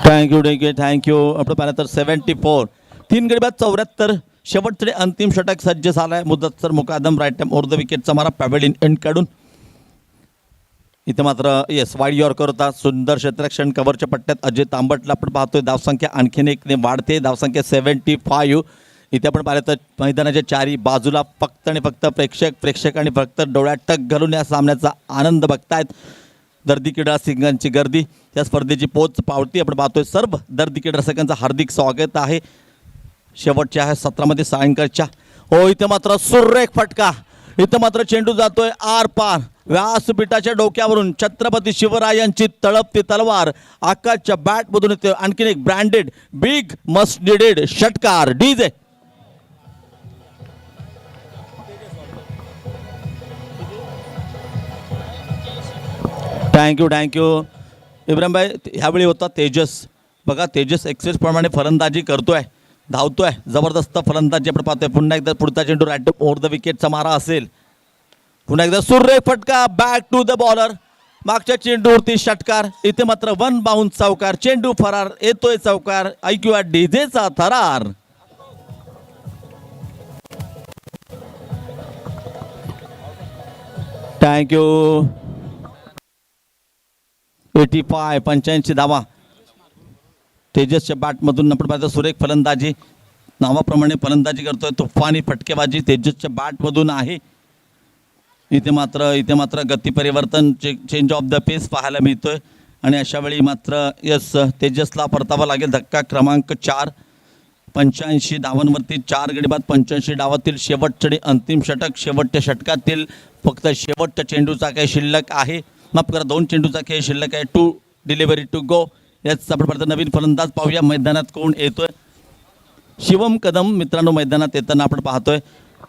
Thank you. आपण पाहिलं तर 74, 3 गडी बाद 74. शेवटचे अंतिम षटक सज्ज झालाय. Mudassar Mukadam. Right time or the विकेटचा मारा पॅव्हेलियन एंड काढून. इथे मात्र येस वाईड यॉर्कर होता. सुंदर क्षेत्ररक्षण कव्हरच्या पट्ट्यात अजय तांबटला आपण पाहतोय. धावसंख्या आणखीन एकने वाढते, धावसंख्या 75. इथे आपण पाहिलं तर मैदानाच्या चारी बाजूला फक्त आणि फक्त प्रेक्षक आणि फक्त डोळ्यात टक घालून या सामन्याचा आनंद बघतायत. दर्दी क्रीडा सिंगांची गर्दी या स्पर्धेची पोच पावती आपण पाहतोय. सर्व दर्दी क्रीडा रसिकांचं हार्दिक स्वागत आहे शेवटच्या आहे 17मध्ये सायंकाळच्या. हो इथे मात्र सुरेख फटका. इथं मात्र चेंडू जातोय आर पार. व्यासपीठाच्या डोक्यावरून छत्रपती शिवरायांची तळपती तलवार आकाशच्या बॅटमधून येते. आणखीन एक ब्रँडेड बिग मस्ट निडेड षटकार. DJ thank you Ibrahimbhai. ह्यावेळी होता तेजस. बघा तेजस एक्सेस प्रमाणे फलंदाजी करतोय, धावतोय, जबरदस्त फलंदाजी आपण पाहतोय. पुन्हा एकदा पुढचा चेंडू राईट ओव्हर द विकेटचा मारा असेल. पुन्हा एकदा सुरेख फटका बॅक टू द बॉलर. मागच्या चेंडूवरती षटकार. इथे मात्र 1 बाउन्स चौकार. चेंडू फरार. येतोय चौकार. ऐकूया डीजेचा थरार. थँक्यू. 85 धावा तेजसच्या बॅटमधून आपण पाहतो. सुरेख फलंदाजी नावाप्रमाणे फलंदाजी करतोय. तुफानी फटकेबाजी तेजसच्या बॅटमधून आहे. इथे मात्र गती परिवर्तन चेंज ऑफ द पेस पाहायला मिळतोय आणि अशा वेळी मात्र यस तेजसला परतावा लागेल. धक्का क्रमांक 4. 85 धावांवरती 4 गडी बाद 85 डावातील शेवटचे अंतिम षटक. शेवटच्या षटकातील फक्त शेवटच्या चेंडूचा काही शिल्लक आहे. माफ करा 2 चेंडूचा खेळ शिल्लक आहे. 2 डिलिव्हरी टू गो. याच आपण परत नवीन फलंदाज पाहूया. मैदानात कोण येतोय? शिवम कदम मित्रांनो मैदानात येताना आपण पाहतोय.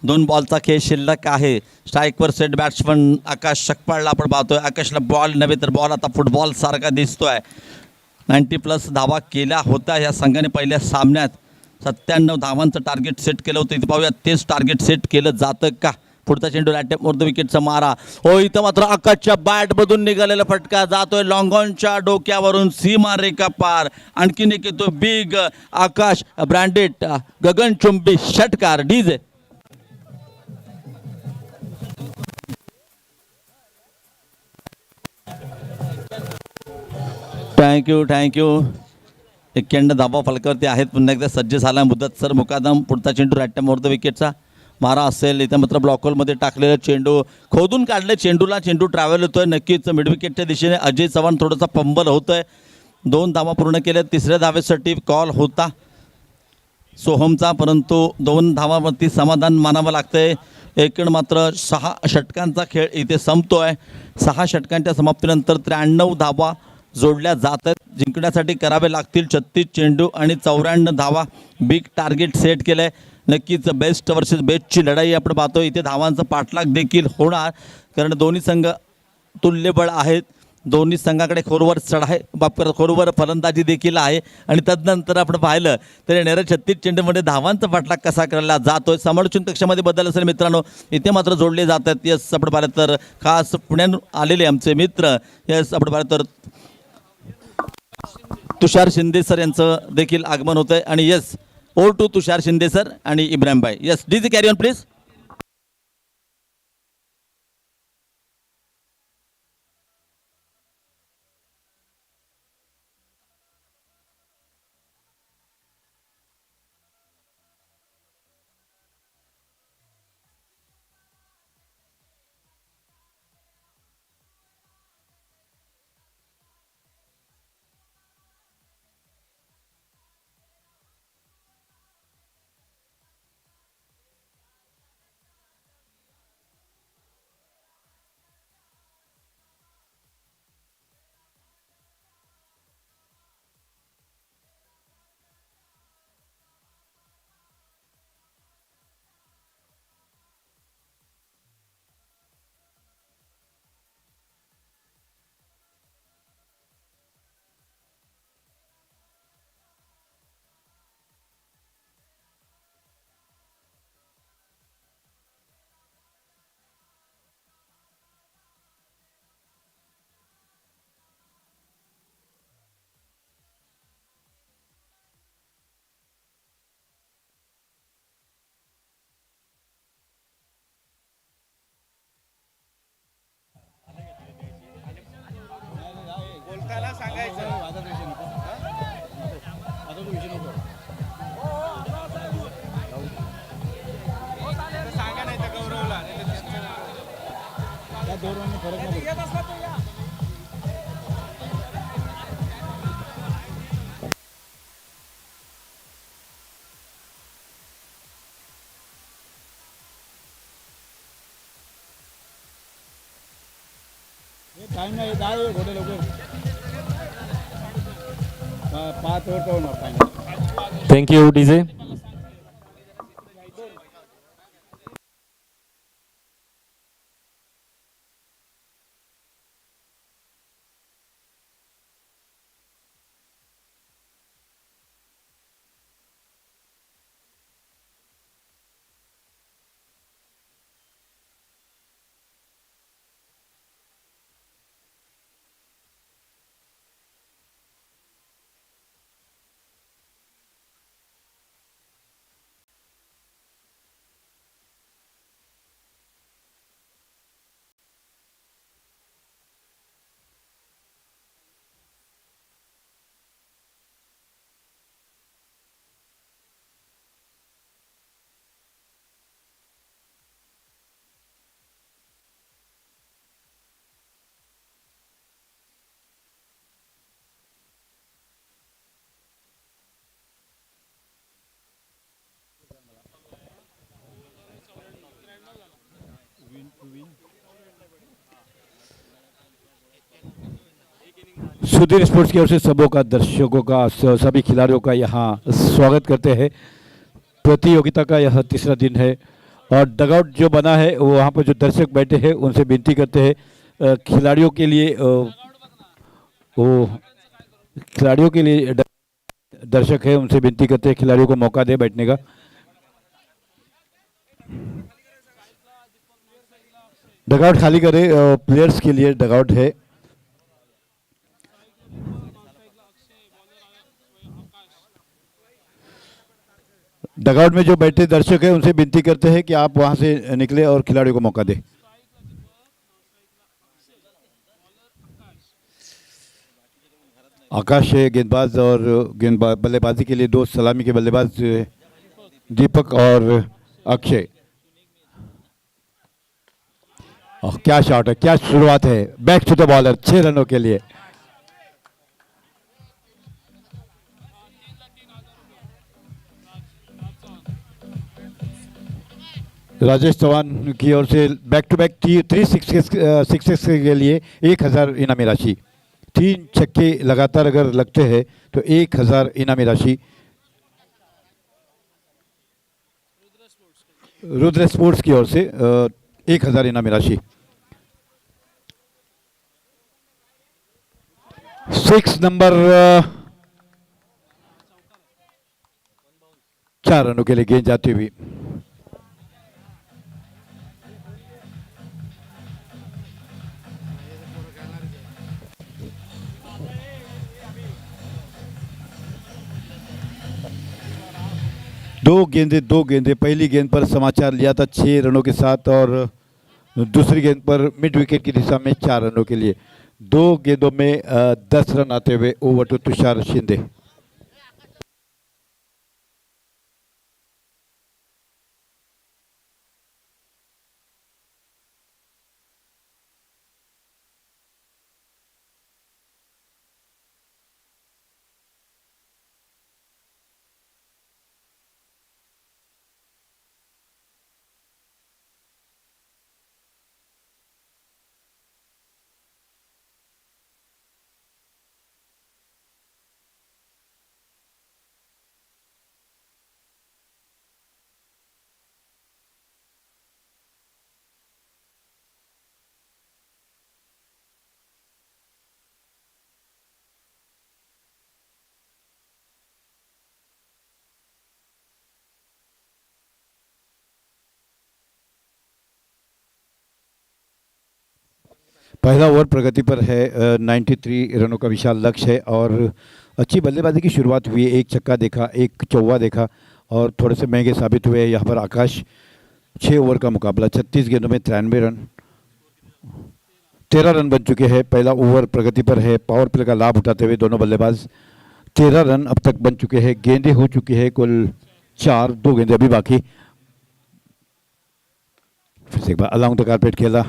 2 बॉलचा खेळ शिल्लक आहे. स्ट्राईकवर सेट बॅट्समन आकाश सकपाळला आपण पाहतोय. आकाशला बॉल नव्हे तर बॉल आता फुटबॉल सारखा दिसतोय. 90+ धावा केल्या होत्या या संघाने पहिल्या सामन्यात. 97 धावांचं टार्गेट सेट केलं होतं. इथे पाहूया तेच टार्गेट सेट केलं जातं का? पुढचा चेंडू राईट ओव्हर द विकेटचा मारा. हो इथं मात्र आकाशच्या बॅटमधून निघालेला फटका जातोय लॉंगॉनच्या डोक्यावरून सीमा रेखा पार. आणखीन एक येतो बिग आकाश ब्रँडेड गगनचुंबी षटकार. DJ thank you. 91 धावा फलकावरती आहेत. पुन्हा एकदा सज्ज झाला मुदत सर मुकादम. पुढचा चेंडू राईट ओव्हर द विकेटचा मारा असेल. इथे मात्र ब्लॉकहोलमध्ये टाकलेलं चेंडू खोदून काढले. चेंडू ट्रॅव्हल होतोय नक्कीच मिडविकेटच्या दिशेने. अजय चव्हाण थोडासा पंबल होतोय. 2 धावा पूर्ण केल्या. 3ऱ्या धावेसाठी कॉल होता सोहमचा, परंतु 2 धावावरती समाधान मानावं लागतंय. एकूण मात्र 6 षटकांचा खेळ इथे संपतोय. 6 षटकांच्या समाप्तीनंतर 93 धावा जोडल्या जात आहेत. जिंकण्यासाठी करावे लागतील 36 चेंडू आणि 94 धावा. बिग टार्गेट सेट केलं आहे. नक्कीच बेस्ट वर्सेस बेस्टची लढाई आपण पाहतो. इथे धावांचा पाठलाग देखील होणार कारण दोन्ही संघ तुल्यबळ आहेत. दोन्ही संघाकडे खोरवर फलंदाजी देखील आहे आणि तदनंतर आपण पाहिलं तर येणाऱ्या 36 चेंडूमध्ये धावांचा पाठलाग कसा करायला जातोय. समालोचन कक्षामध्ये बदल असेल मित्रांनो. इथे मात्र जोडले जातात. यस आपण पाहिलं तर खास पुण्यातून आलेले आमचे मित्र. यस आपण पाहिलं तर तुषार शिंदे सर यांचं देखील आगमन होतंय आणि yes over to Tushar Shinde sir आणि इब्राहिम भाई. Yes DG carry on please. बोलताना सांगायचं. सांगा नाही तर गौरवला टाइम नाही 10 घोडे लवकर 5 ओव्हर होणार time. Thank you DJ. Sudhir sports की ओर से सबों का दर्शकों का सभी खिलाड़ियों का यहाँ स्वागत करते हैं. प्रतियोगिता का यह तीसरा दिन है और डगआउट जो बना है वो वहाँ पर जो दर्शक बैठे हैं उनसे विनती करते हैं खिलाड़ियों के लिए वो खिलाड़ियों के लिए दर्शक है उनसे विनती करते हैं खिलाड़ियों को मौका दे बैठने का. डगआउट खाली करे प्लेयर्स के लिए डगआउट है. डगआउट में जो बैठे दर्शक हैं उनसे विनती करते हैं कि आप वहां से निकले और खिलाड़ियों को मौका दें. आकाश है गेंदबाज और गेंदबाज बल्लेबाजी के लिए 2 सलामी के बल्लेबाज दीपक और अक्षय. क्या शॉट है, क्या शुरुआत है. बैक टू द बॉलर 6 रनों के लिए. राजेश चौहान की ओर से बैक टू बैक 3 सिक्सेस के लिए 1000 इनामी राशि. 3 छक्के लगातार अगर लगते हैं तो 1000 इनामी राशि. रुद्र स्पोर्ट्स की ओर से 1000 इनामी राशि. 6 नंबर 4 रनों के लिए गेंद जाती हुई. दो गेंदे पहली गेंद पर समाचार लिया था 6 रनों के साथ और दूसरी गेंद पर मिड विकेट की दिशा में 4 रनों के लिए 2 गेंदों में 10 रन आते हुए ओवर टू तुषार शिंदे। पहला ओवर प्रगति पर है 93 रनों का विशाल लक्ष्य है और अच्छी बल्लेबाजी की शुरुआत हुई है। एक छक्का देखा, एक चौवा देखा और थोड़े से महंगे साबित हुए यहाँ पर आकाश। 6 ओवर का मुकाबला 36 गेंदों में 93 रन, 13 रन बन चुके हैं। पहला ओवर प्रगति पर है। पावर प्ले का लाभ उठाते हुए दोनों बल्लेबाज 13 रन अब तक बन चुके हैं। गेंदें हो चुकी है कुल 4, 2 गेंदें अभी बाकी। फिर से एक बार अलाउंग द कारपेट खेला,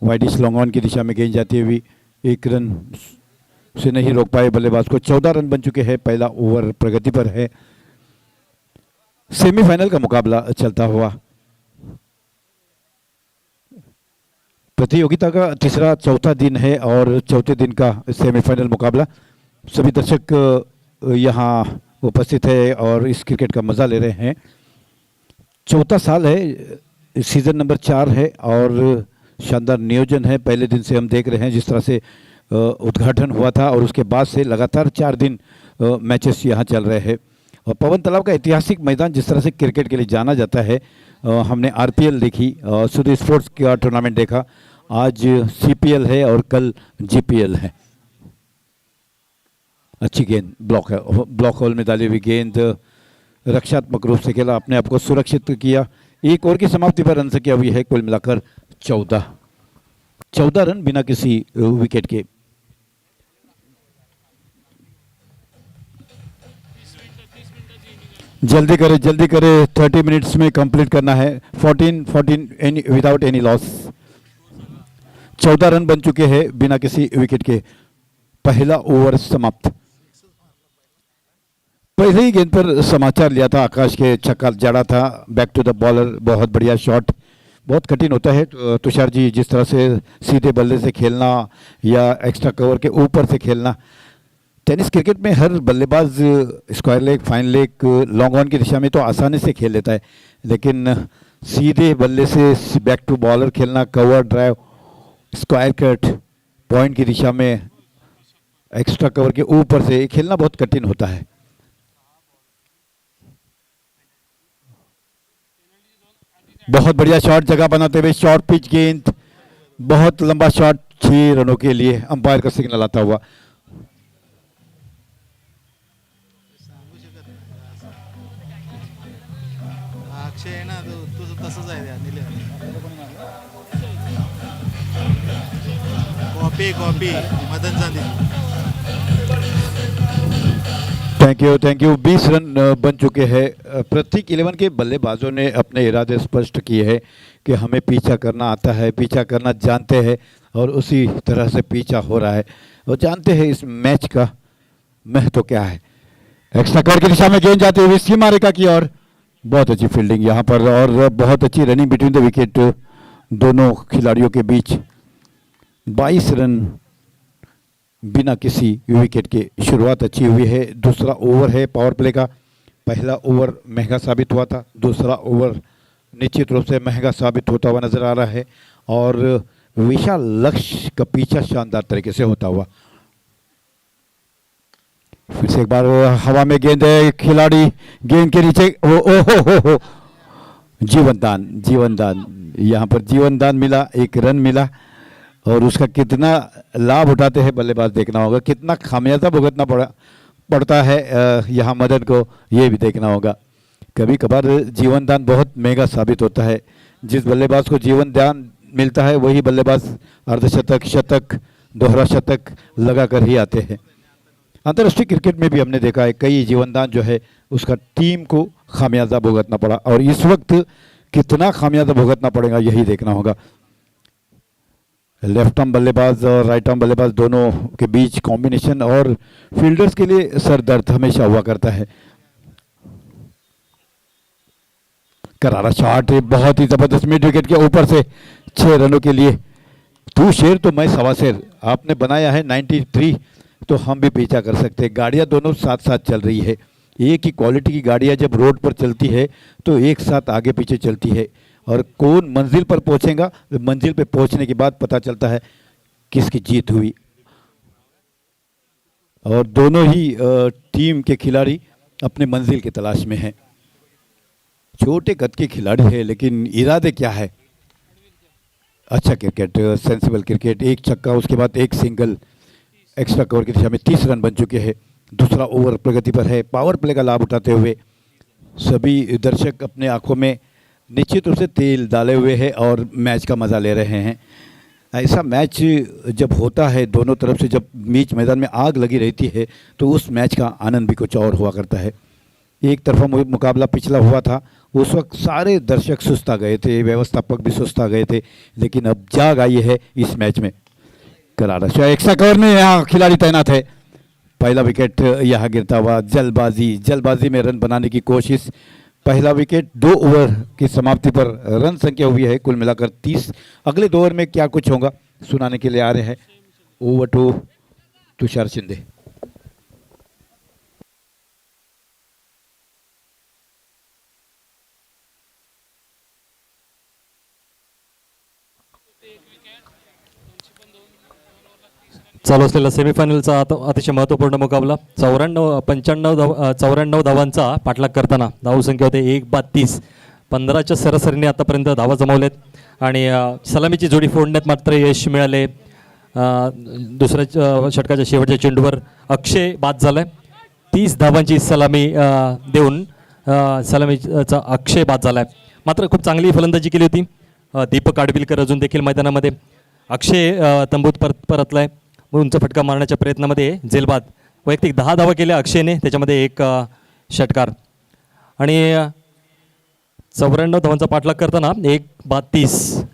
वाइडिश लॉन्ग ऑन की दिशा में गेंद जाती हुई 1 रन से नहीं रोक पाए बल्लेबाज को। 14 रन बन चुके हैं। पहला ओवर प्रगति पर है। सेमीफाइनल का मुकाबला चलता हुआ प्रतियोगिता का तीसरा चौथा दिन है और चौथे दिन का सेमीफाइनल मुकाबला। सभी दर्शक यहाँ उपस्थित है और इस क्रिकेट का मजा ले रहे हैं। चौथा साल है, सीजन नंबर 4 है और शानदार नियोजन है। पहले दिन से हम देख रहे हैं जिस तरह से उद्घाटन हुआ था और उसके बाद से लगातार 4 दिन मैचेस यहाँ चल रहे हैं। और पवन तालाब का ऐतिहासिक मैदान जिस तरह से क्रिकेट के लिए जाना जाता है, हमने आरपीएल देखी, सुधीर स्पोर्ट्स का टूर्नामेंट देखा, आज सीपीएल है और कल जीपीएल है। अच्छी गेंद ब्लॉक होल में डाली हुई गेंद रक्षात्मक रूप से खेला, अपने आप को सुरक्षित किया। एक ओवर की समाप्ति पर रन संख्या हुई है कुल मिलाकर 14 रन बिना किसी विकेट के। जल्दी करे 30 मिनट्स में कंप्लीट करना है। 14 विदाउट एनी लॉस। 14 रन बन चुके हैं बिना किसी विकेट के। पहला ओवर समाप्त। पहले ही गेंद पर समाचार लिया था आकाश के, छक्का जड़ा था, बैक टू द बॉलर, बहुत बढ़िया शॉट। बहुत कठिन होता है तुषार जी जिस तरह से सीधे बल्ले से खेलना या एक्स्ट्रा कवर के ऊपर से खेलना। टेनिस क्रिकेट में हर बल्लेबाज square leg, fine leg, long on की दिशा में तो आसानी से खेल लेता है, लेकिन सीधे बल्ले से बैक टू बॉलर खेलना, cover drive, square cut, point की दिशा में एक्स्ट्रा कवर के ऊपर से खेलना बहुत कठिन होता है। बहुत बढ़िया शॉट, जगह बनाते हुए शॉर्ट पिच गेंद, बहुत लंबा शॉट, 6 रनों के लिए अंपायर का सिग्नल आता हुआ। अक्षय ना तुझं तसंच आहे कॉपी मदन चांदी। Thank you. 20 रन बन चुके हैं। प्रतीक 11 के बल्लेबाजों ने अपने इरादे स्पष्ट किए हैं कि हमें पीछा करना आता है, पीछा करना जानते हैं और उसी तरह से पीछा हो रहा है। वो जानते हैं इस मैच का महत्व क्या है। एक्स्ट्रा कवर की दिशा में गेंद जाती हुई सीमा रेखा की ओर, बहुत अच्छी फील्डिंग यहाँ पर और बहुत अच्छी रनिंग बिटवीन द विकेट दोनों खिलाड़ियों के बीच। 22 रन बिना किसी विकेट के शुरुआत अच्छी हुई है। दूसरा ओवर है पावर प्ले का। पहला ओवर महंगा साबित हुआ था, दूसरा ओवर निश्चित रूप से महंगा साबित होता हुआ नजर आ रहा है और विशाल लक्ष्य का पीछा शानदार तरीके से होता हुआ। फिर से एक बार हवा में गेंद है, खिलाड़ी गेंद के नीचे, ओ जीवन दान यहाँ पर जीवन दान मिला, 1 रन मिला और उसका कितना लाभ उठाते हैं बल्लेबाज देखना होगा, कितना खामियाजा भुगतना पड़ा पड़ता है यहाँ मदन को ये भी देखना होगा। कभी कभार जीवन दान बहुत महंगा साबित होता है। जिस बल्लेबाज को जीवन दान मिलता है वही बल्लेबाज अर्धशतक, शतक, दोहरा शतक लगा कर ही आते हैं। अंतर्राष्ट्रीय क्रिकेट में भी हमने देखा है कई जीवनदान जो है उसका टीम को खामियाजा भुगतना पड़ा, और इस वक्त कितना खामियाजा भुगतना पड़ेगा यही देखना होगा। लेफ्ट आर्म बल्लेबाज और राइट आर्म बल्लेबाज दोनों के बीच कॉम्बिनेशन और फील्डर्स के लिए सर दर्द हमेशा हुआ करता है। करारा शॉट, बहुत ही जबरदस्त मिड विकेट के ऊपर से 6 रनों के लिए। तू शेर तो मैं सवा शेर, आपने बनाया है 93 तो हम भी पीछा कर सकते हैं। गाड़ियां दोनों साथ साथ चल रही है। एक ही क्वालिटी की गाड़ियां जब रोड पर चलती है तो एक साथ आगे पीछे चलती है, और कौन मंजिल पर पहुंचेगा, मंजिल पे पहुंचने के बाद पता चलता है किसकी जीत हुई। और दोनों ही टीम के खिलाड़ी अपने मंजिल की तलाश में हैं। छोटे कद के खिलाड़ी है लेकिन इरादे क्या है, अच्छा क्रिकेट, सेंसिबल क्रिकेट। एक छक्का, उसके बाद एक सिंगल, एक्स्ट्रा कवर की दिशा में 30 रन बन चुके हैं। दूसरा ओवर प्रगति पर है। पावर प्ले का लाभ उठाते हुए सभी दर्शक अपने आंखों में निश्चित रूप से तेल डाले हुए हैं और मैच का मज़ा ले रहे हैं। ऐसा मैच जब होता है दोनों तरफ से, जब बीच मैदान में आग लगी रहती है तो उस मैच का आनंद भी कुछ और हुआ करता है। एक तरफा मुकाबला पिछला हुआ था, उस वक्त सारे दर्शक सुस्ता गए थे, व्यवस्थापक भी सुस्ता गए थे, लेकिन अब जाग आई है इस मैच में। करारा शॉट, एक्स्ट्रा कवर में यहाँ खिलाड़ी तैनात है। पहला विकेट यहाँ गिरता हुआ, जल्दबाजी में रन बनाने की कोशिश। पहला विकेट 2 ओवर की समाप्ति पर रन संख्या हुई है कुल मिलाकर 30। अगले 2 ओवर में क्या कुछ होगा सुनाने के लिए आ रहे हैं। Over to Tushar Shinde. चालू असलेला सेमीफायनलचा अतिशय महत्त्वपूर्ण मुकाबला 94 धावांचा पाठलाग करताना धावसंख्या होते 1/30. 15च्या सरासरीने आतापर्यंत धावा जमवलेत आणि सलामीची जोडी फोडण्यात मात्र यश मिळाले. दुसऱ्या षटकाच्या शेवटच्या चेंडूवर अक्षय बाद झालाय. 30 धावांची सलामी देऊन सलामीचा अक्षय बाद झालाय. मात्र खूप चांगली फलंदाजी केली होती. दीपक आडबिलकर अजून देखील मैदानामध्ये. अक्षय तंबूत परतलाय. उंच फटका मारण्याच्या प्रयत्नामध्ये जेलबाद. वैयक्तिक 10 धावा केल्या अक्षयने, त्याच्यामध्ये 1 षटकार. आणि 94 धावांचा पाठलाग करताना 1/30.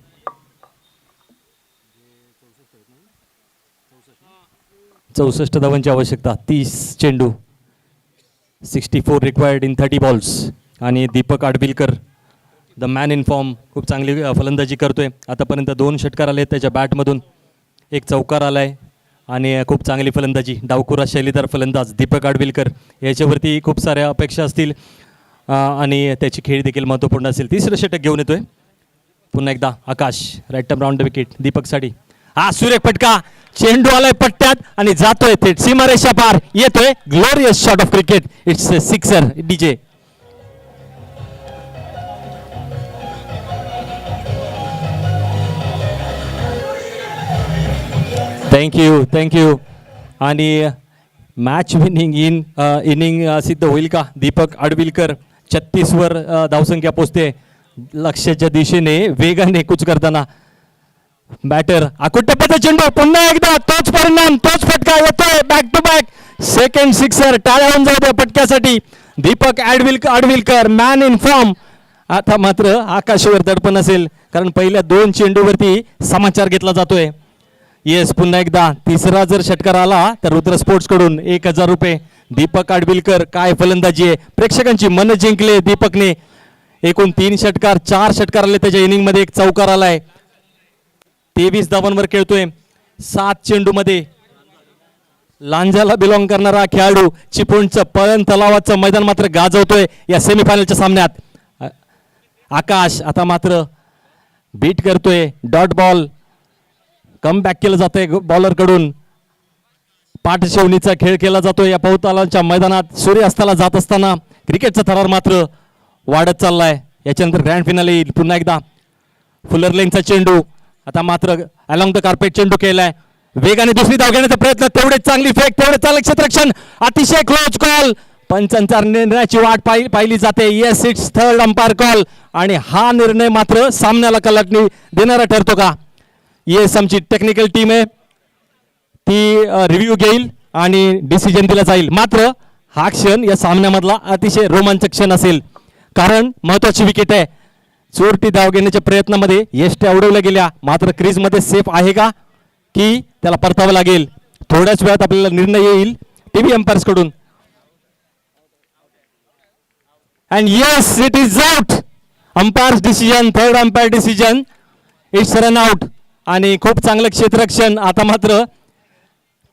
64 धावांची आवश्यकता. 30 चेंडू. 64 रिक्वायर्ड इन 30 बॉल्स. आणि Deepak Adbilkar the man in form खूप चांगली फलंदाजी करतोय. आतापर्यंत 2 षटकार आले त्याच्या बॅटमधून. 1 चौकार आलाय आणि खूप चांगली फलंदाजी. डावखुरा शैलीदार फलंदाज दीपक आडबिलकर याच्यावरती खूप साऱ्या अपेक्षा असतील आणि त्याची खेळ देखील महत्त्वपूर्ण असेल. 3रं षटक घेऊन येतोय पुन्हा एकदा Akash. Right term round the wicket दीपकसाठी. हा सुरेख फटका. चेंडू आलाय पट्ट्यात आणि जातोय थेट सीमारेषा पार. येतोय glorious shot of cricket. It's a sixer. DJ thank you. आणि मॅच विनिंग इनिंग सिद्ध होईल का? दीपक आडबिलकर 36 वर धावसंख्या पोचते. लक्ष्याच्या दिशेने वेगाने कूच करताना बॅटर आकुटप्पाचा चेंडू. पुन्हा एकदा तोच परिणाम, तोच फटका येतोय. Back to back second sixer. टाळ्या होऊन जाऊ द्या फटक्यासाठी. Deepak Adbilkar man in form. आता मात्र आकाशवर दडपण असेल कारण पहिल्या 2 चेंडूवरती समाचार घेतला जातोय. येस, पुन्हा एकदा 3रा जर षटकार आला तर रुद्र स्पोर्ट्स कडून 1000 रुपये. दीपक आडबिलकर काय फलंदाजी आहे. प्रेक्षकांची मन जिंकले दीपकने. एकूण 3 षटकार, 4 षटकार आले त्याच्या इनिंगमध्ये. 1 चौकार आलाय. 23 धावांवर खेळतोय. 7 चेंडूमध्ये. लांजाला बिलॉंग करणारा खेळाडू चिपळूणचं पळण तलावाचं मैदान मात्र गाजवतोय या सेमीफायनलच्या सामन्यात. आकाश आता मात्र बीट करतोय. डॉट बॉल कम बॅक केलं जातंय बॉलरकडून. पाठशिवणीचा खेळ केला जातोय या बहुतालांच्या मैदानात. सूर्यास्ताला जात असताना क्रिकेटचा थरार मात्र वाढत चाललाय. याच्यानंतर ग्रँड फिनाले येईल. पुन्हा एकदा फुलर लेनचा चेंडू. आता मात्र अलॉंग द कार्पेट चेंडू केलाय. वेगाने दुसरी धाव घेण्याचा प्रयत्न, तेवढे चांगली फेक, तेवढे चांगले क्षेत्ररक्षण, अतिशय क्लोज कॉल. पंचांचा निर्णयाची वाट पाहिली जाते. Yes, it's third umpire call आणि हा निर्णय मात्र सामन्याला कलाटणी देणारा ठरतो का? येस, आमची टेक्निकल टीम आहे ती रिव्ह्यू घेईल आणि डिसिजन दिला जाईल. मात्र हा क्षण या सामन्यामधला अतिशय रोमांचक क्षण असेल, कारण महत्वाची विकेट आहे. चोरटी धाव घेण्याच्या प्रयत्नामध्ये यष्ट्या उडवल्या गेल्या, मात्र क्रीजमध्ये सेफ आहे का की त्याला परतावं लागेल? थोड्याच वेळात आपल्याला निर्णय येईल टीव्ही अंपायर्स कडून. And yes, it is out. Umpires decision, third umpire decision, it's run out. आणि खूप चांगलं क्षेत्ररक्षण. आता मात्र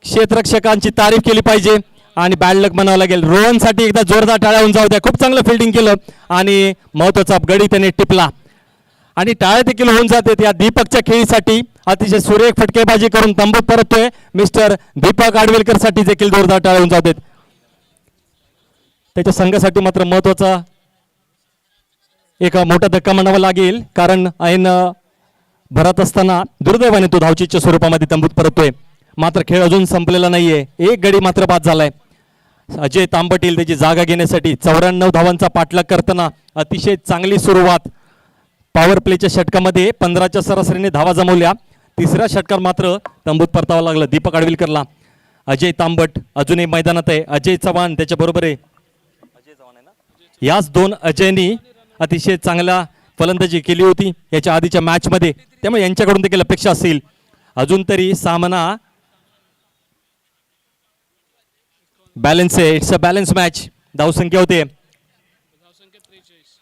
क्षेत्ररक्षकांची तारीफ केली पाहिजे आणि बॅड लक म्हणावं लागेल. रोहनसाठी एकदा जोरदार टाळ्या होऊन जाऊ द्या. खूप चांगलं फिल्डिंग केलं आणि महत्वाचा गडी त्याने टिपला आणि टाळ्या देखील होऊन जाते. त्या दीपकच्या खेळीसाठी अतिशय सुरेख फटकेबाजी करून तंबूत परततोय मिस्टर दीपक आडवेलकर साठी देखील जोरदार टाळ्या होऊन जातात. त्याच्या संघासाठी मात्र महत्वाचा एक मोठा धक्का म्हणावा लागेल, कारण ऐन भरत असताना दुर्दैवाने तो धावचीच्या स्वरूपामध्ये तंबूत परततोय. मात्र खेळ अजून संपलेला नाहीये. एक गडी मात्र बाद झालाय. अजय तांबटील त्याची जागा घेण्यासाठी 94 धावांचा पाठलाग करताना अतिशय चांगली सुरुवात. पॉवर प्लेच्या षटकामध्ये 15च्या सरासरीने धावा जमवल्या. तिसऱ्या षटकार मात्र तंबूत परतावं लागलं दीपक आडविलकरला. अजय तांबट अजूनही मैदानात आहे. अजय चव्हाण त्याच्याबरोबर आहे. याच दोन अजयनी अतिशय चांगला फलंदाजी केली होती याच्या आधीच्या मॅच मध्ये, त्यामुळे यांच्याकडून देखील अपेक्षा असेल. अजून तरी सामना बॅलन्स आहे. It's a balance match. धावसंख्या होते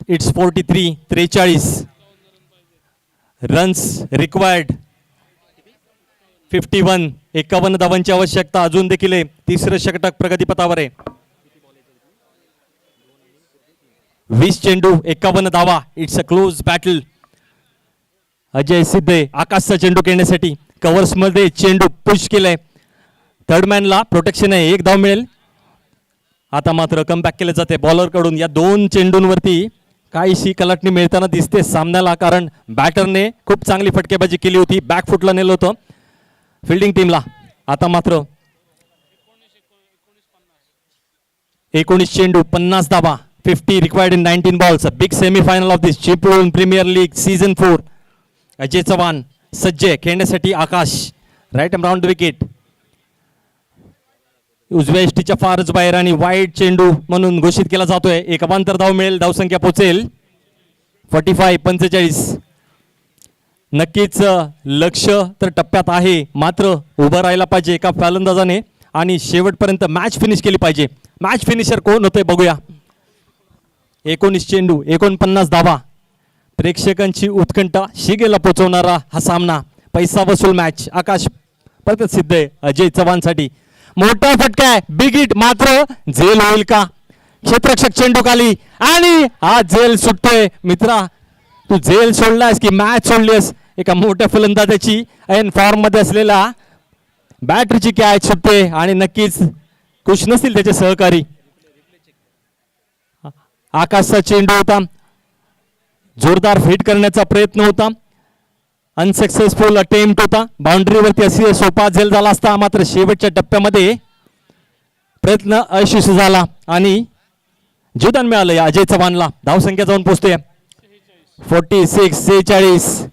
इट्स 43 रन्स रिक्वायर्ड 51. 51 धावांची आवश्यकता अजून देखील आहे. तिसरं षटक प्रगतीपथावर आहे. 20 चेंडू 51 धावा. It's a close battle. Ajay सिद्धे आकाशचा चेंडू खेळण्यासाठी कव्हर्स मध्ये चेंडू पुश केलाय. थर्ड मॅनला प्रोटेक्शन आहे. 1 धाव मिळेल. आता मात्र कमबॅक केले जाते बॉलर कडून. या 2 चेंडूंवरती काहीशी कलाटणी मिळताना दिसते सामन्याला, कारण बॅटरने खूप चांगली फटकेबाजी केली होती. बॅकफुटला नेलं होतं फिल्डिंग टीमला. आता मात्र 19 चेंडू 50 धावा. 50 required in 19 balls. A big semi-final of this Chippeway Premier League Season 4. Ajay Chavan सज्ज खेळण्यासाठी. आकाश राईट अँड राऊंड विकेट. उजव्या एष्टीच्या फारच बाहेर आणि वाईट चेंडू म्हणून घोषित केला जातोय. एक अवांतर धाव मिळेल. धावसंख्या पोहोचेल 45. नक्कीच लक्ष तर टप्प्यात आहे, मात्र उभं राहायला पाहिजे एका फलंदाजाने आणि शेवटपर्यंत मॅच फिनिश केली पाहिजे. मॅच फिनिशर कोण होते बघूया. 19 चेंडू 49 धावा. प्रेक्षकांची उत्कंठा शिगेला पोहोचवणारा हा सामना. पैसा वसूल मॅच. आकाश परत सिद्ध आहे अजय चव्हाणसाठी. मोठा फटका आहे. Big hit. मात्र झेल होईल का? क्षेत्ररक्षक चेंडू खाली आणि हा झेल सुटतोय. मित्रा, तू झेल सोडलास की मॅच सोडलीस? एका मोठ्या फलंदाजाची ऐन फॉर्म मध्ये असलेला बॅटरीची कॅच सुटते आणि नक्कीच खुश नसतील त्याचे सहकारी. आकाशचा चेंडू होता. जोरदार हिट करण्याचा प्रयत्न होता. अनसक्सेसफुल अटेम्प्ट होता. बाउंड्रीवरती असे सोपा झेल झाला असता, मात्र शेवटच्या टप्प्यामध्ये प्रयत्न अयशस्वी झाला आणि जीवदान मिळालं या अजय चव्हाणला. धावसंख्या जाऊन पोहोचते 46.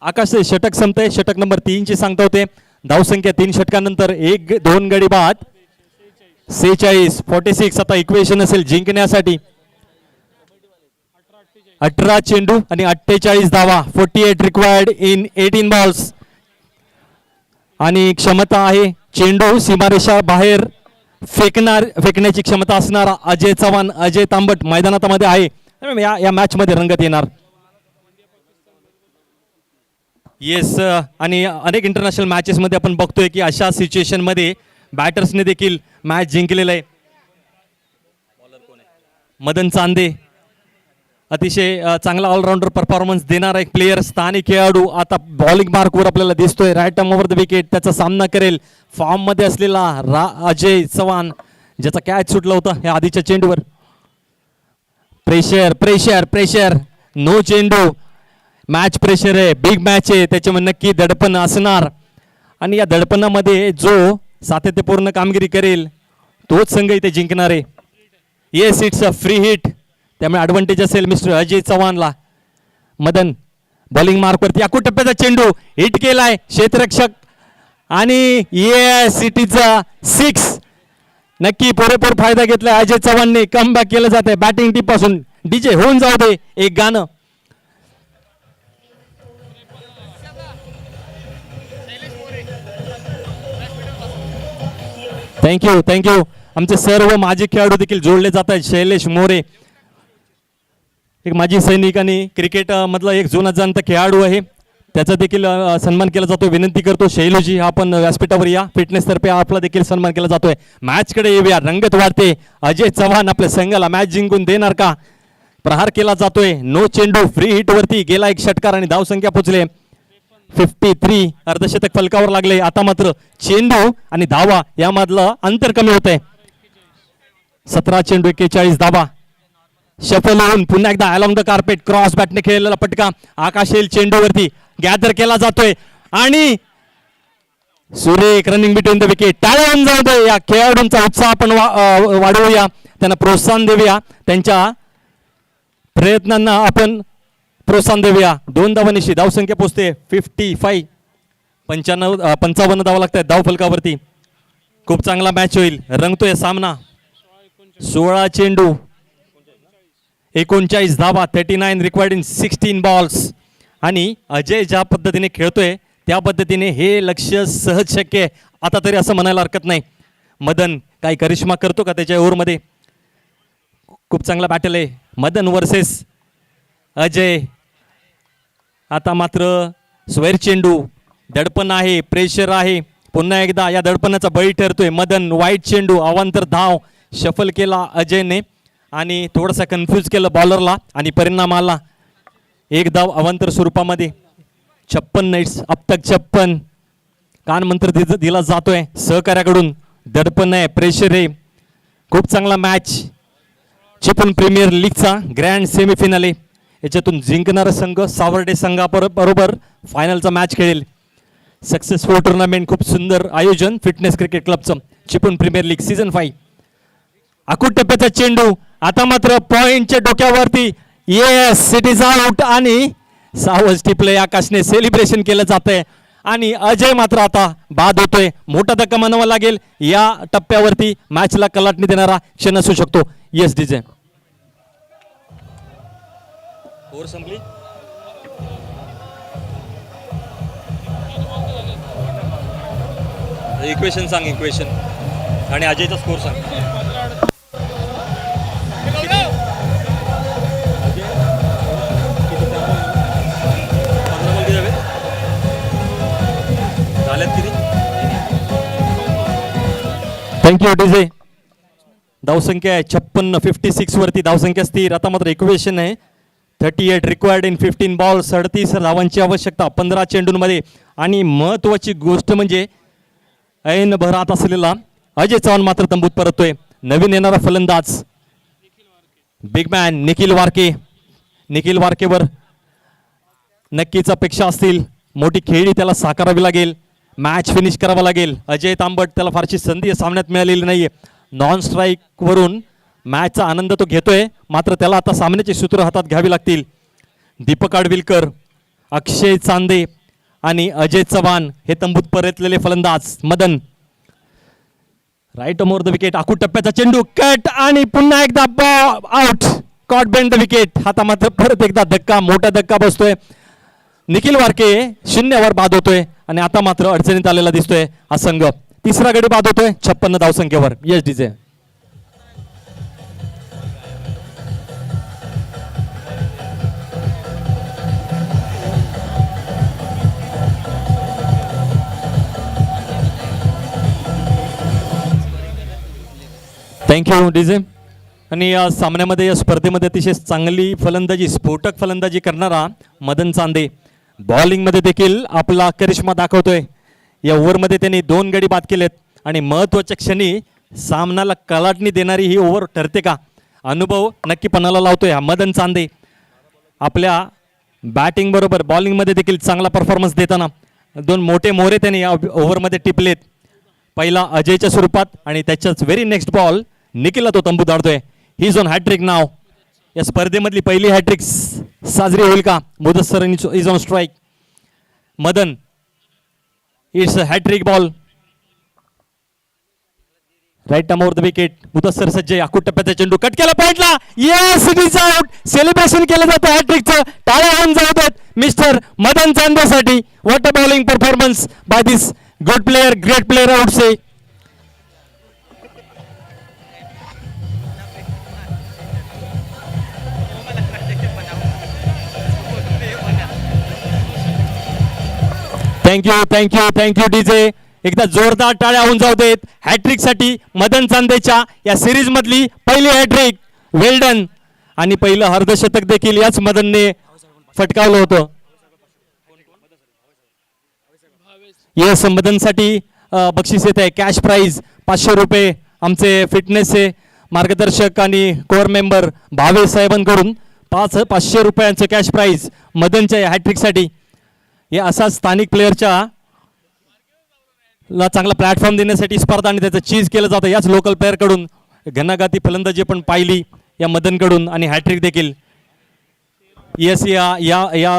आकाश षटक संपते. षटक नंबर 3 ची सांगता होते. धावसंख्या 3 षटकानंतर 1-2 गडी बाद 46. आता इक्वेशन असेल जिंकण्यासाठी. 18 चेंडू आणि 48 धावा. 48 रिक्वायर्ड इन 18 बॉल्स. आणि क्षमता आहे चेंडू सीमारेषा बाहेर फेकण्याची क्षमता असणारा अजय चव्हाण, अजय तांबट मैदानामध्ये आहे. या मॅच मध्ये रंगत येणार. येस, आणि अनेक इंटरनॅशनल मॅचेस मध्ये आपण बघतोय की अशा सिच्युएशन मध्ये बॅटर्सने देखील मॅच जिंकलेलं आहे. मदन चांदे अतिशय चांगला ऑलराऊंडर परफॉर्मन्स देणारा एक प्लेयर, स्थानिक खेळाडू आता बॉलिंग मार्कवर आपल्याला दिसतोय. Right arm over the wicket त्याचा सामना करेल फॉर्म मध्ये असलेला अजय चव्हाण, ज्याचा कॅच सुटला होता या आधीच्या चेंडूवर. प्रेशर नो चेंडू. मॅच प्रेशर आहे. बिग मॅच आहे, त्याच्यामुळे नक्की दडपण असणार. आणि या दडपणामध्ये जो सातत्यपूर्ण कामगिरी करेल तोच संघ इथे जिंकणार आहे. Yes, it's a free hit, त्यामुळे ॲडव्हान्टेज असेल मिस्टर अजय चव्हाणला. मदन बॉलिंग मार्कवरती आखू टप्प्याचा चेंडू हिट केलाय क्षेत्ररक्षक आणि येस, इट इज अ 6. नक्की पुरेपूर फायदा घेतलाय अजय चव्हाणने. कम बॅक केलं जात आहे बॅटिंग टीप पासून. डीजे होऊन जाऊ दे एक गाणं. थँक्यू. आमचे सर्व माजी खेळाडू देखील जोडले जात आहेत. शैलेश मोरे एक माजी सैनिक आणि क्रिकेट मधला एक जुना जाणता खेळाडू आहे, त्याचा देखील सन्मान केला जातो. विनंती करतो शैलूजी आपण व्यासपीठावर या. फिटनेस तर्फे आपला देखील सन्मान केला जातोय. मॅच कडे येऊया. रंगत वाढते. अजय चव्हाण आपल्या संघाला मॅच जिंकून देणार का? प्रहार केला जातोय. नो चेंडू फ्री हिट वरती गेला एक षटकार आणि धावसंख्या पोहोचले 53. अर्धशतक फलकावर लागले. आता मात्र चेंडू आणि धावा यामधलं अंतर कमी होत आहे. 17 चेंडू 41 धावा. शफल होऊन पुन्हा एकदा अलॉंग द कार्पेट क्रॉस बॅटने खेळलेला पटका आकाश येईल चेंडूवरती गॅदर केला जातोय आणि सुरेख रनिंग बिटवीन द विकेट. टाळ्या होऊन जाऊ दे. या खेळाडूंचा उत्साह आपण वाढवूया, त्यांना प्रोत्साहन देऊया, त्यांच्या प्रयत्नांना आपण प्रोत्साहन देऊया. 2 धावांनिशी धावसंख्या पोहोचते 55. 55 धावा लागतात धाव फलकावरती. खूप चांगला मॅच होईल. रंगतोय सामना. 16 चेंडू 39 धावा 39 रिक्वायर्ड इन 16 बॉल्स. आणि अजय ज्या पद्धतीने खेळतोय त्या पद्धतीने हे लक्ष्य सहज शक्य आहे आता तरी असं म्हणायला हरकत नाही. मदन काय करिश्मा करतो का त्याच्या ओव्हरमध्ये? खूप चांगला बॅटल आहे मदन वर्सेस अजय. आता मात्र स्वेर चेंडू, दडपण आहे, प्रेशर आहे. पुन्हा एकदा या दडपणाचा बळी ठरतोय मदन. वाईट चेंडू अवांतर धाव. शफल केला अजयने आणि थोडासा कन्फ्यूज केलं बॉलरला आणि परिणाम आला 1 धाव अवांतर स्वरूपामध्ये. 56 नाईट्स अब तक 56. कान मंत्र दिला जातोय सहकार्याकडून. दडपण आहे, प्रेशर आहे. खूप चांगला मॅच. चिपळूण प्रीमियर लीगचा ग्रँड सेमीफायनल आहे. याच्यातून जिंकणारा संघ सावर्डे संघाबरोबर फायनलचा मॅच खेळेल. सक्सेसफुल टुर्नामेंट, खूप सुंदर आयोजन फिटनेस क्रिकेट क्लबचं. Chiplun premier league season 5. आखूट टप्प्याचा चेंडू आता मात्र पॉइंटच्या डोक्यावरती. येस, इट इज आउट आणि सावज टिपले आकाशने. सेलिब्रेशन केलं जातंय आणि अजय मात्र आता बाद होतोय. मोठा धक्का म्हणावा लागेल. या टप्प्यावरती मॅचला कलाटणी देणारा क्षण असू शकतो. Yes DJ. ओव्हर संपली. इक्वेशन सांग, इक्वेशन आणि अजयचा स्कोर सांग. Thank you DJ. धावसंख्या आहे 56. 56 वरती धावसंख्या स्थिर. आता मात्र इक्वेशन आहे 38 रिक्वायर्ड इन 15 बॉल. 37 धावांची आवश्यकता 15 चेंडूंमध्ये. आणि महत्वाची गोष्ट म्हणजे ऐन भरात असलेला अजय चव्हाण मात्र तंबूत परततोय. नवीन येणारा फलंदाज बिग मॅन निखिल वारके. निखिल वारकेवर नक्कीच अपेक्षा असतील. मोठी खेळी त्याला साकारावी लागेल. मॅच फिनिश करावा लागेल. अजय तांबट त्याला फारशी संधी सामन्यात मिळालेली नाहीये. नॉन स्ट्राईक वरून मॅचचा आनंद तो घेतोय, मात्र त्याला आता सामन्याची सूत्र हातात घ्यावी लागतील. दीपक आडविलकर, अक्षय चांदे आणि अजय चव्हाण हे तंबूत परतलेले फलंदाज. Madan right more the wicket. आखू टप्प्याचा चेंडू कट आणि पुन्हा एकदा out. Caught behind the wicket. आता मात्र परत एकदा धक्का, मोठा धक्का बसतोय. निखिल वारके 0 बाद होतोय आणि आता मात्र अडचणीत आलेला दिसतोय हा संघ. तिसरा गडी बाद होतोय 56 धावसंख्येवर. Yes DJ. Thank you DJ. आणि या सामन्यामध्ये या स्पर्धेमध्ये अतिशय चांगली फलंदाजी, स्फोटक फलंदाजी करणारा मदन चांदे बॉलिंगमध्ये देखील आपला करिश्मा दाखवतोय. या ओव्हरमध्ये त्यांनी 2 गडी बाद केलेत आणि महत्त्वाच्या क्षणी सामनाला कलाटणी देणारी ही ओव्हर ठरते का? अनुभव नक्की पणाला लावतोय हा मदन चांदे. आपल्या बॅटिंग बरोबर बॉलिंगमध्ये देखील चांगला परफॉर्मन्स देताना दोन मोठे मोरे त्यांनी या ओव्हरमध्ये टिपलेत. पहिला अजयच्या स्वरूपात आणि त्याच्याच व्हेरी नेक्स्ट बॉल निखिलला तो तंबू दाडतोय. ही झोन हॅट्रिक नाव. या स्पर्धेमधली पहिली हॅट्रिक साजरी होईल का? Mudassar is on strike. Madan, it's a hattrick ball right term over the wicket. Mudassar सज्ज, आखूट टप्प्याचा चेंडू कट केला पॉइंटला. Yes, it is out. Celebration केलं जातं हॅट्रिकचं. टाळ्या होऊन जाऊ देत मिस्टर मदन चांदेसाठी. What a bowling performance by this good player, great player out say. Thank you DJ. एकदा जोरदार टाळ्या होऊन जाऊ देत हॅट्रिक साठी. मदन चांदेच्या या सिरीज मधली पहिली हॅट्रिक. वेल डन. आणि पहिलं अर्धशतक देखील याच मदनने फटकावलं होतं. येस, मदनसाठी बक्षीस येत आहे. कॅश प्राइज 500 रुपये. आमचे फिटनेसचे मार्गदर्शक आणि कोर मेंबर भावे साहेबांकडून 500 रुपयांचं कॅश प्राइज मदनच्या या हॅट्रिकसाठी. हे असा स्थानिक प्लेअरच्या ला चांगला प्लॅटफॉर्म देण्यासाठी स्पर्धा आणि त्याचं चीज केलं जातं याच लोकल प्लेअरकडून. घनाघाती फलंदाजी पण पाहिली या मदनकडून आणि हॅट्रिक देखील. येस, या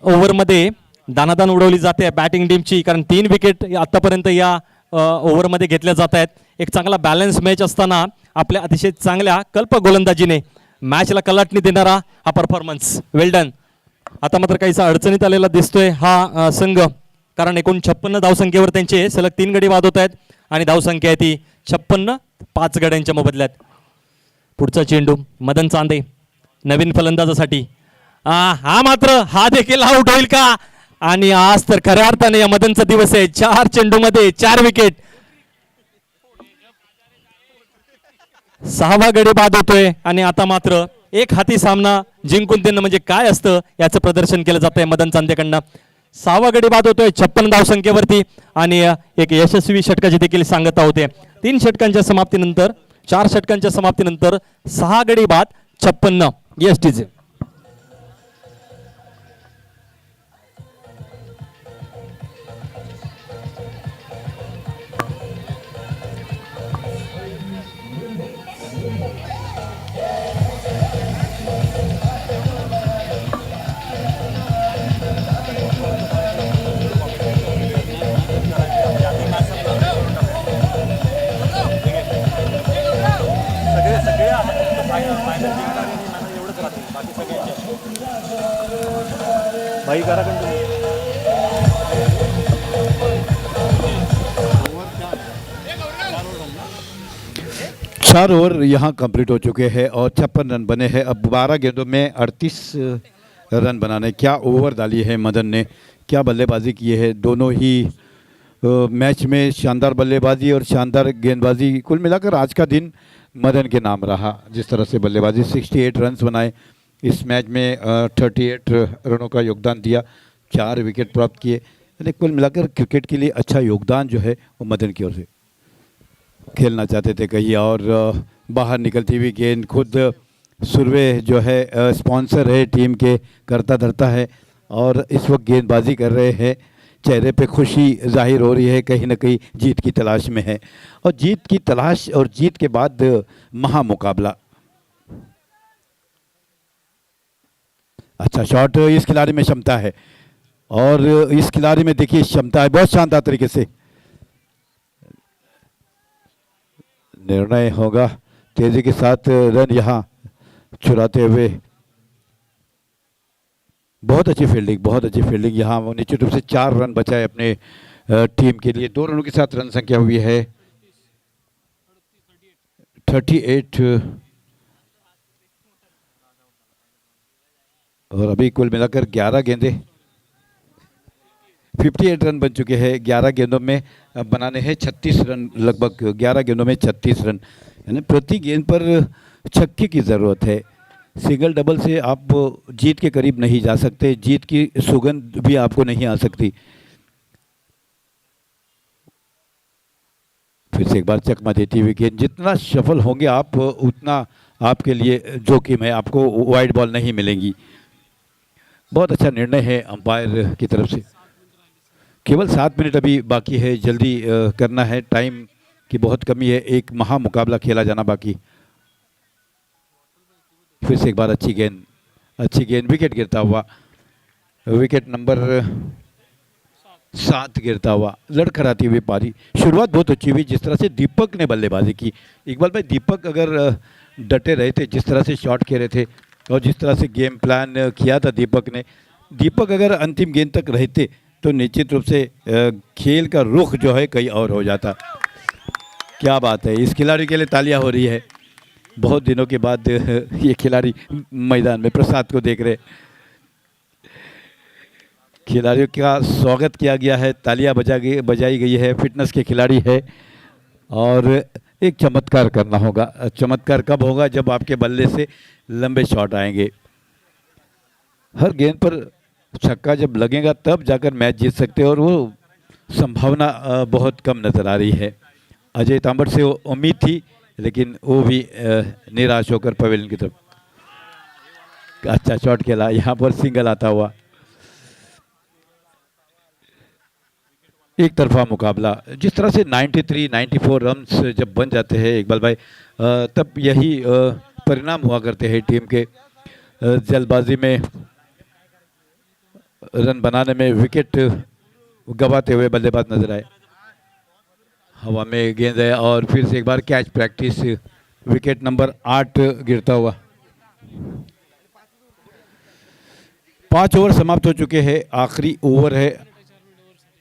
ओव्हरमध्ये दानादान उडवली जाते बॅटिंग टीमची, कारण 3 विकेट आतापर्यंत या ओव्हरमध्ये घेतल्या जात आहेत. एक चांगला बॅलन्स मॅच असताना आपल्या अतिशय चांगल्या कल्प गोलंदाजीने मॅचला कलाटणी देणारा हा परफॉर्मन्स. वेल डन. आता मात्र काहीसा अडचणीत आलेला दिसतोय हा संघ, कारण 56 धावसंख्येवर त्यांचे सलग 3 गडी बाद होत आहेत आणि धावसंख्या आहे ती 56, 5 गड्यांच्या मोबदल्यात. पुढचा चेंडू मदन चांदे नवीन फलंदाजासाठी. हा देखील आउट होईल का? आणि आज तर खऱ्या अर्थाने या मदनचा दिवस आहे. 4 चेंडूमध्ये 4 विकेट. 6वा गडी बाद होतोय आणि आता मात्र एक हाती सामना जिंकून देणं म्हणजे काय असतं याचं प्रदर्शन केलं जात आहे मदन चांदेकडनं. 6वा गडी बाद होतोय 56 धावसंख्येवरती आणि एक यशस्वी षटकाची देखील सांगता होते. 3 षटकांच्या समाप्तीनंतर 4 षटकांच्या समाप्तीनंतर 6 गडी बाद 56. Yes TJ. भाई करा कंटिन्यू. 4 ओवर यहाँ कंप्लीट हो चुके हैं और 56 रन बने हैं. अब 12 गेंदों में 38 रन बनाने. क्या ओवर डाली है मदन ने, क्या बल्लेबाजी की है. दोनों ही मैच में शानदार बल्लेबाजी और शानदार गेंदबाजी. कुल मिलाकर आज का दिन मदन के नाम रहा. जिस तरह से बल्लेबाजी 68 रन्स बनाए इस मैच में, 38 रनों का योगदान दिया, 4 विकेट प्राप्त किए. यानी कुल मिलाकर क्रिकेट के लिए अच्छा योगदान जो है वो मदन की ओर से. खेलना चाहते थे कहीं और बाहर निकलती हुई गेंद. खुद सुरवे जो है स्पॉन्सर है टीम के, करता धरता है और इस वक्त गेंदबाजी कर रहे हैं. चेहरे पे खुशी जाहिर हो रही है, कहीं ना कहीं जीत की तलाश में है. और जीत की तलाश और जीत के बाद महामुकाबला. अच्छा शॉट. इस खिलाड़ी में क्षमता है और इस खिलाड़ी में देखिए क्षमता है. बहुत शानदार तरीके से निर्णय होगा. तेजी के साथ रन यहाँ चुराते हुए. बहुत अच्छी फील्डिंग, बहुत अच्छी फील्डिंग. यहाँ निश्चित रूप से 4 रन बचाए अपने टीम के लिए. 2 रनों के साथ रन संख्या हुई है 38 और अभी कुल मिलाकर 11 गेंदे 58 रन बन चुके हैं. 11 गेंदों में बनाने हैं 36 रन. लगभग 11 गेंदों में 36 रन. यानी प्रति गेंद पर छक्के की ज़रूरत है. सिंगल डबल से आप जीत के करीब नहीं जा सकते. जीत की सुगंध भी आपको नहीं आ सकती. फिर से एक बार चकमा देती हुई गेंद. जितना सफल होंगे आप उतना आपके लिए जोखिम है. आपको वाइड बॉल नहीं मिलेंगी. बहुत अच्छा निर्णय है अंपायर की तरफ से. केवल 7 मिनट अभी बाकी है, जल्दी करना है, टाइम की बहुत कमी है, एक महा मुकाबला खेला जाना बाकी। फिर से एक बार अच्छी गेंद, विकेट गिरता हुआ, विकेट नंबर 7 गिरता हुआ, लड़खड़ाती हुई पारी। शुरुआत बहुत अच्छी हुई, जिस तरह से दीपक ने बल्लेबाजी की। इकबाल भाई, दीपक अगर डटे रहे थे, जिस तरह से शॉट खेले थे और जिस तरह से गेम प्लान किया था दीपक अगर अंतिम गेंद तक रहते तो निश्चित रूप से खेल का रुख जो है कहीं और हो जाता। क्या बात है, इस खिलाड़ी के लिए तालियां हो रही है। बहुत दिनों के बाद ये खिलाड़ी मैदान में, प्रसाद को देख रहे, खिलाड़ियों का स्वागत किया गया है, तालियां बजाई गई है। फिटनेस के खिलाड़ी है और एक चमत्कार करना होगा। चमत्कार कब होगा? जब आपके बल्ले से लंबे शॉट आएंगे। हर गेंद पर छक्का जब लगेगा तब जाकर मैच जीत सकते हैं, और वो संभावना बहुत कम नज़र आ रही है। अजय तांबड़ से उम्मीद थी, लेकिन वो भी निराश होकर पवेलियन की तरफ अच्छा शॉट खेला। यहाँ पर सिंगल आता हुआ, एक तरफा मुकाबला। जिस तरह से 93-94 रन्स जब बन जाते हैं इकबाल भाई, तब यही परिणाम हुआ करते हैं टीम के। जल्दबाजी में रन बनाने में विकेट गंवाते हुए बल्लेबाज नजर आए। हवा में गेंद है और फिर से एक बार कैच प्रैक्टिस, विकेट नंबर 8 गिरता हुआ। 5 ओवर समाप्त हो चुके हैं, आखिरी ओवर है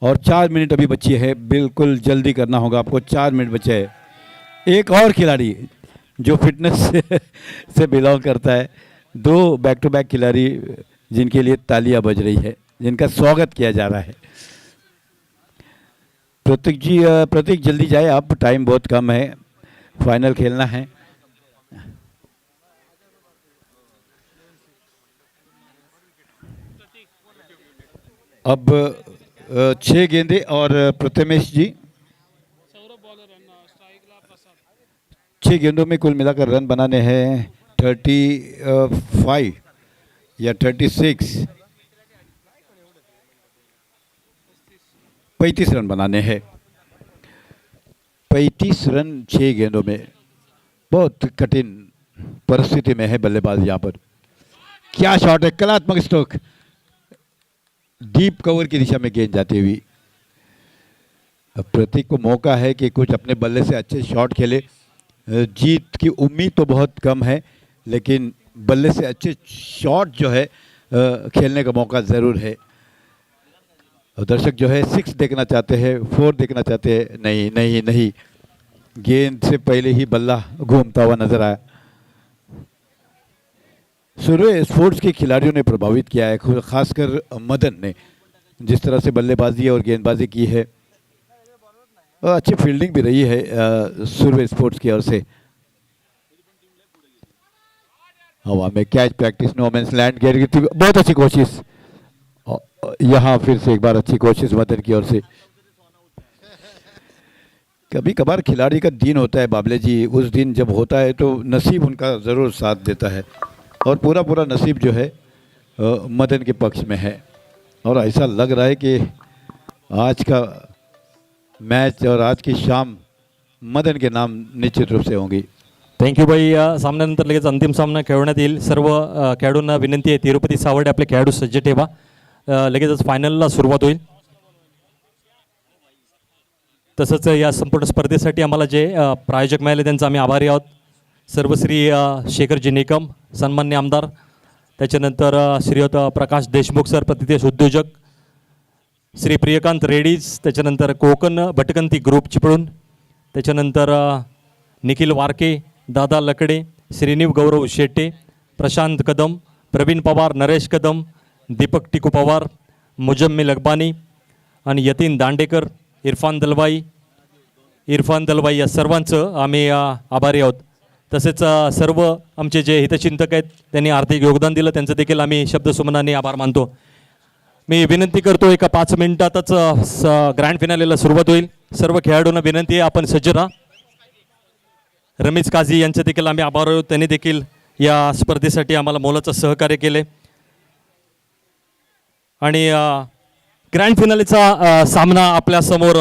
और 4 मिनट अभी बची है। बिल्कुल जल्दी करना होगा आपको, 4 मिनट बचे हैं। एक और खिलाड़ी जो फिटनेस से बिलोंग करता है, 2 बैक टू बैक खिलाड़ी जिनके लिए तालियां बज रही है, जिनका स्वागत किया जा रहा है। प्रतीक जल्दी जाए आप, टाइम बहुत कम है, फाइनल खेलना है। अब 6 गेंदे और प्रथमेश जी 6 गेंदों में कुल मिलाकर रन बनाने हैं 35 या 36, 35 रन बनाने हैं। 35 रन 6 गेंदों में, बहुत कठिन परिस्थिति में है बल्लेबाज यहाँ पर। क्या शॉट है, कलात्मक स्ट्रोक, डीप कवर की दिशा में गेंद जाती हुई। अब प्रतीक को मौका है कि कुछ अपने बल्ले से अच्छे शॉट खेले। जीत की उम्मीद तो बहुत कम है, लेकिन बल्ले से अच्छे शॉट जो है खेलने का मौका ज़रूर है। और दर्शक जो है 6 देखना चाहते हैं, 4 देखना चाहते हैं। नहीं नहीं नहीं, गेंद से पहले ही बल्ला घूमता हुआ नजर आया। सूर्य स्पोर्ट्स के खिलाड़ियों ने प्रभावित किया है, खासकर मदन ने, जिस तरह से बल्लेबाजी और गेंदबाजी की है। अच्छी फील्डिंग भी रही है सूर्य स्पोर्ट्स की ओर से। हवा में catch practice, no man's land, बहुत अच्छी कोशिश। यहाँ फिर से एक बार अच्छी कोशिश मदन की ओर से। कभी कभार खिलाड़ी का दिन होता है बाबले जी, उस दिन जब होता है तो नसीब उनका ज़रूर साथ देता है, और पूरा नसीब जो है मदन के पक्ष में है। और ऐसा लग रहा है कि आज का मैच और आज की शाम मदन के नाम निश्चित रूप से होंगी। थँक्यू बाई. या सामन्यानंतर लगेच अंतिम सामना खेळवण्यात येईल. सर्व खेळाडूंना विनंती आहे, तिरुपती सावडे आपले खेळाडू सज्ज ठेवा, लगेचच फायनलला सुरुवात होईल. तसंच या संपूर्ण स्पर्धेसाठी आम्हाला जे प्रायोजक मिळाले त्यांचा आम्ही आभारी आहोत. सर्वश्री शेखरजी निकम सन्मान्य आमदार, त्याच्यानंतर श्रीयुत प्रकाश देशमुख सर प्रतिदेश उद्योजक, श्री प्रियकांत रेडीज, त्याच्यानंतर कोकण भटकंती ग्रुप चिपळूण, त्याच्यानंतर निखिल वारके, दादा लकडे, श्रीनिव गौरव शेट्टे, प्रशांत कदम, प्रवीण पवार, नरेश कदम, दीपक टिकू पवार, मुजम्मिल अकबानी आणि यतीन दांडेकर, इरफान दलवाई या सर्वांचं आम्ही आभारी आहोत. तसेच सर्व आमचे जे हितचिंतक आहेत त्यांनी आर्थिक योगदान दिलं, त्यांचं देखील आम्ही शब्दसुमनाने आभार मानतो. मी विनंती करतो, एका 5 मिनिटातच ग्रँड फिनालेला सुरुवात होईल. सर्व खेळाडूंना विनंती आहे, आपण सज्ज राहा. रमेश काझी यांचे देखील आम्ही आभार आहोत, त्यांनी देखील या स्पर्धेसाठी आम्हाला मोलाचं सहकार्य केले. आणि ग्रँड फिनालेचा सामना आपल्या समोर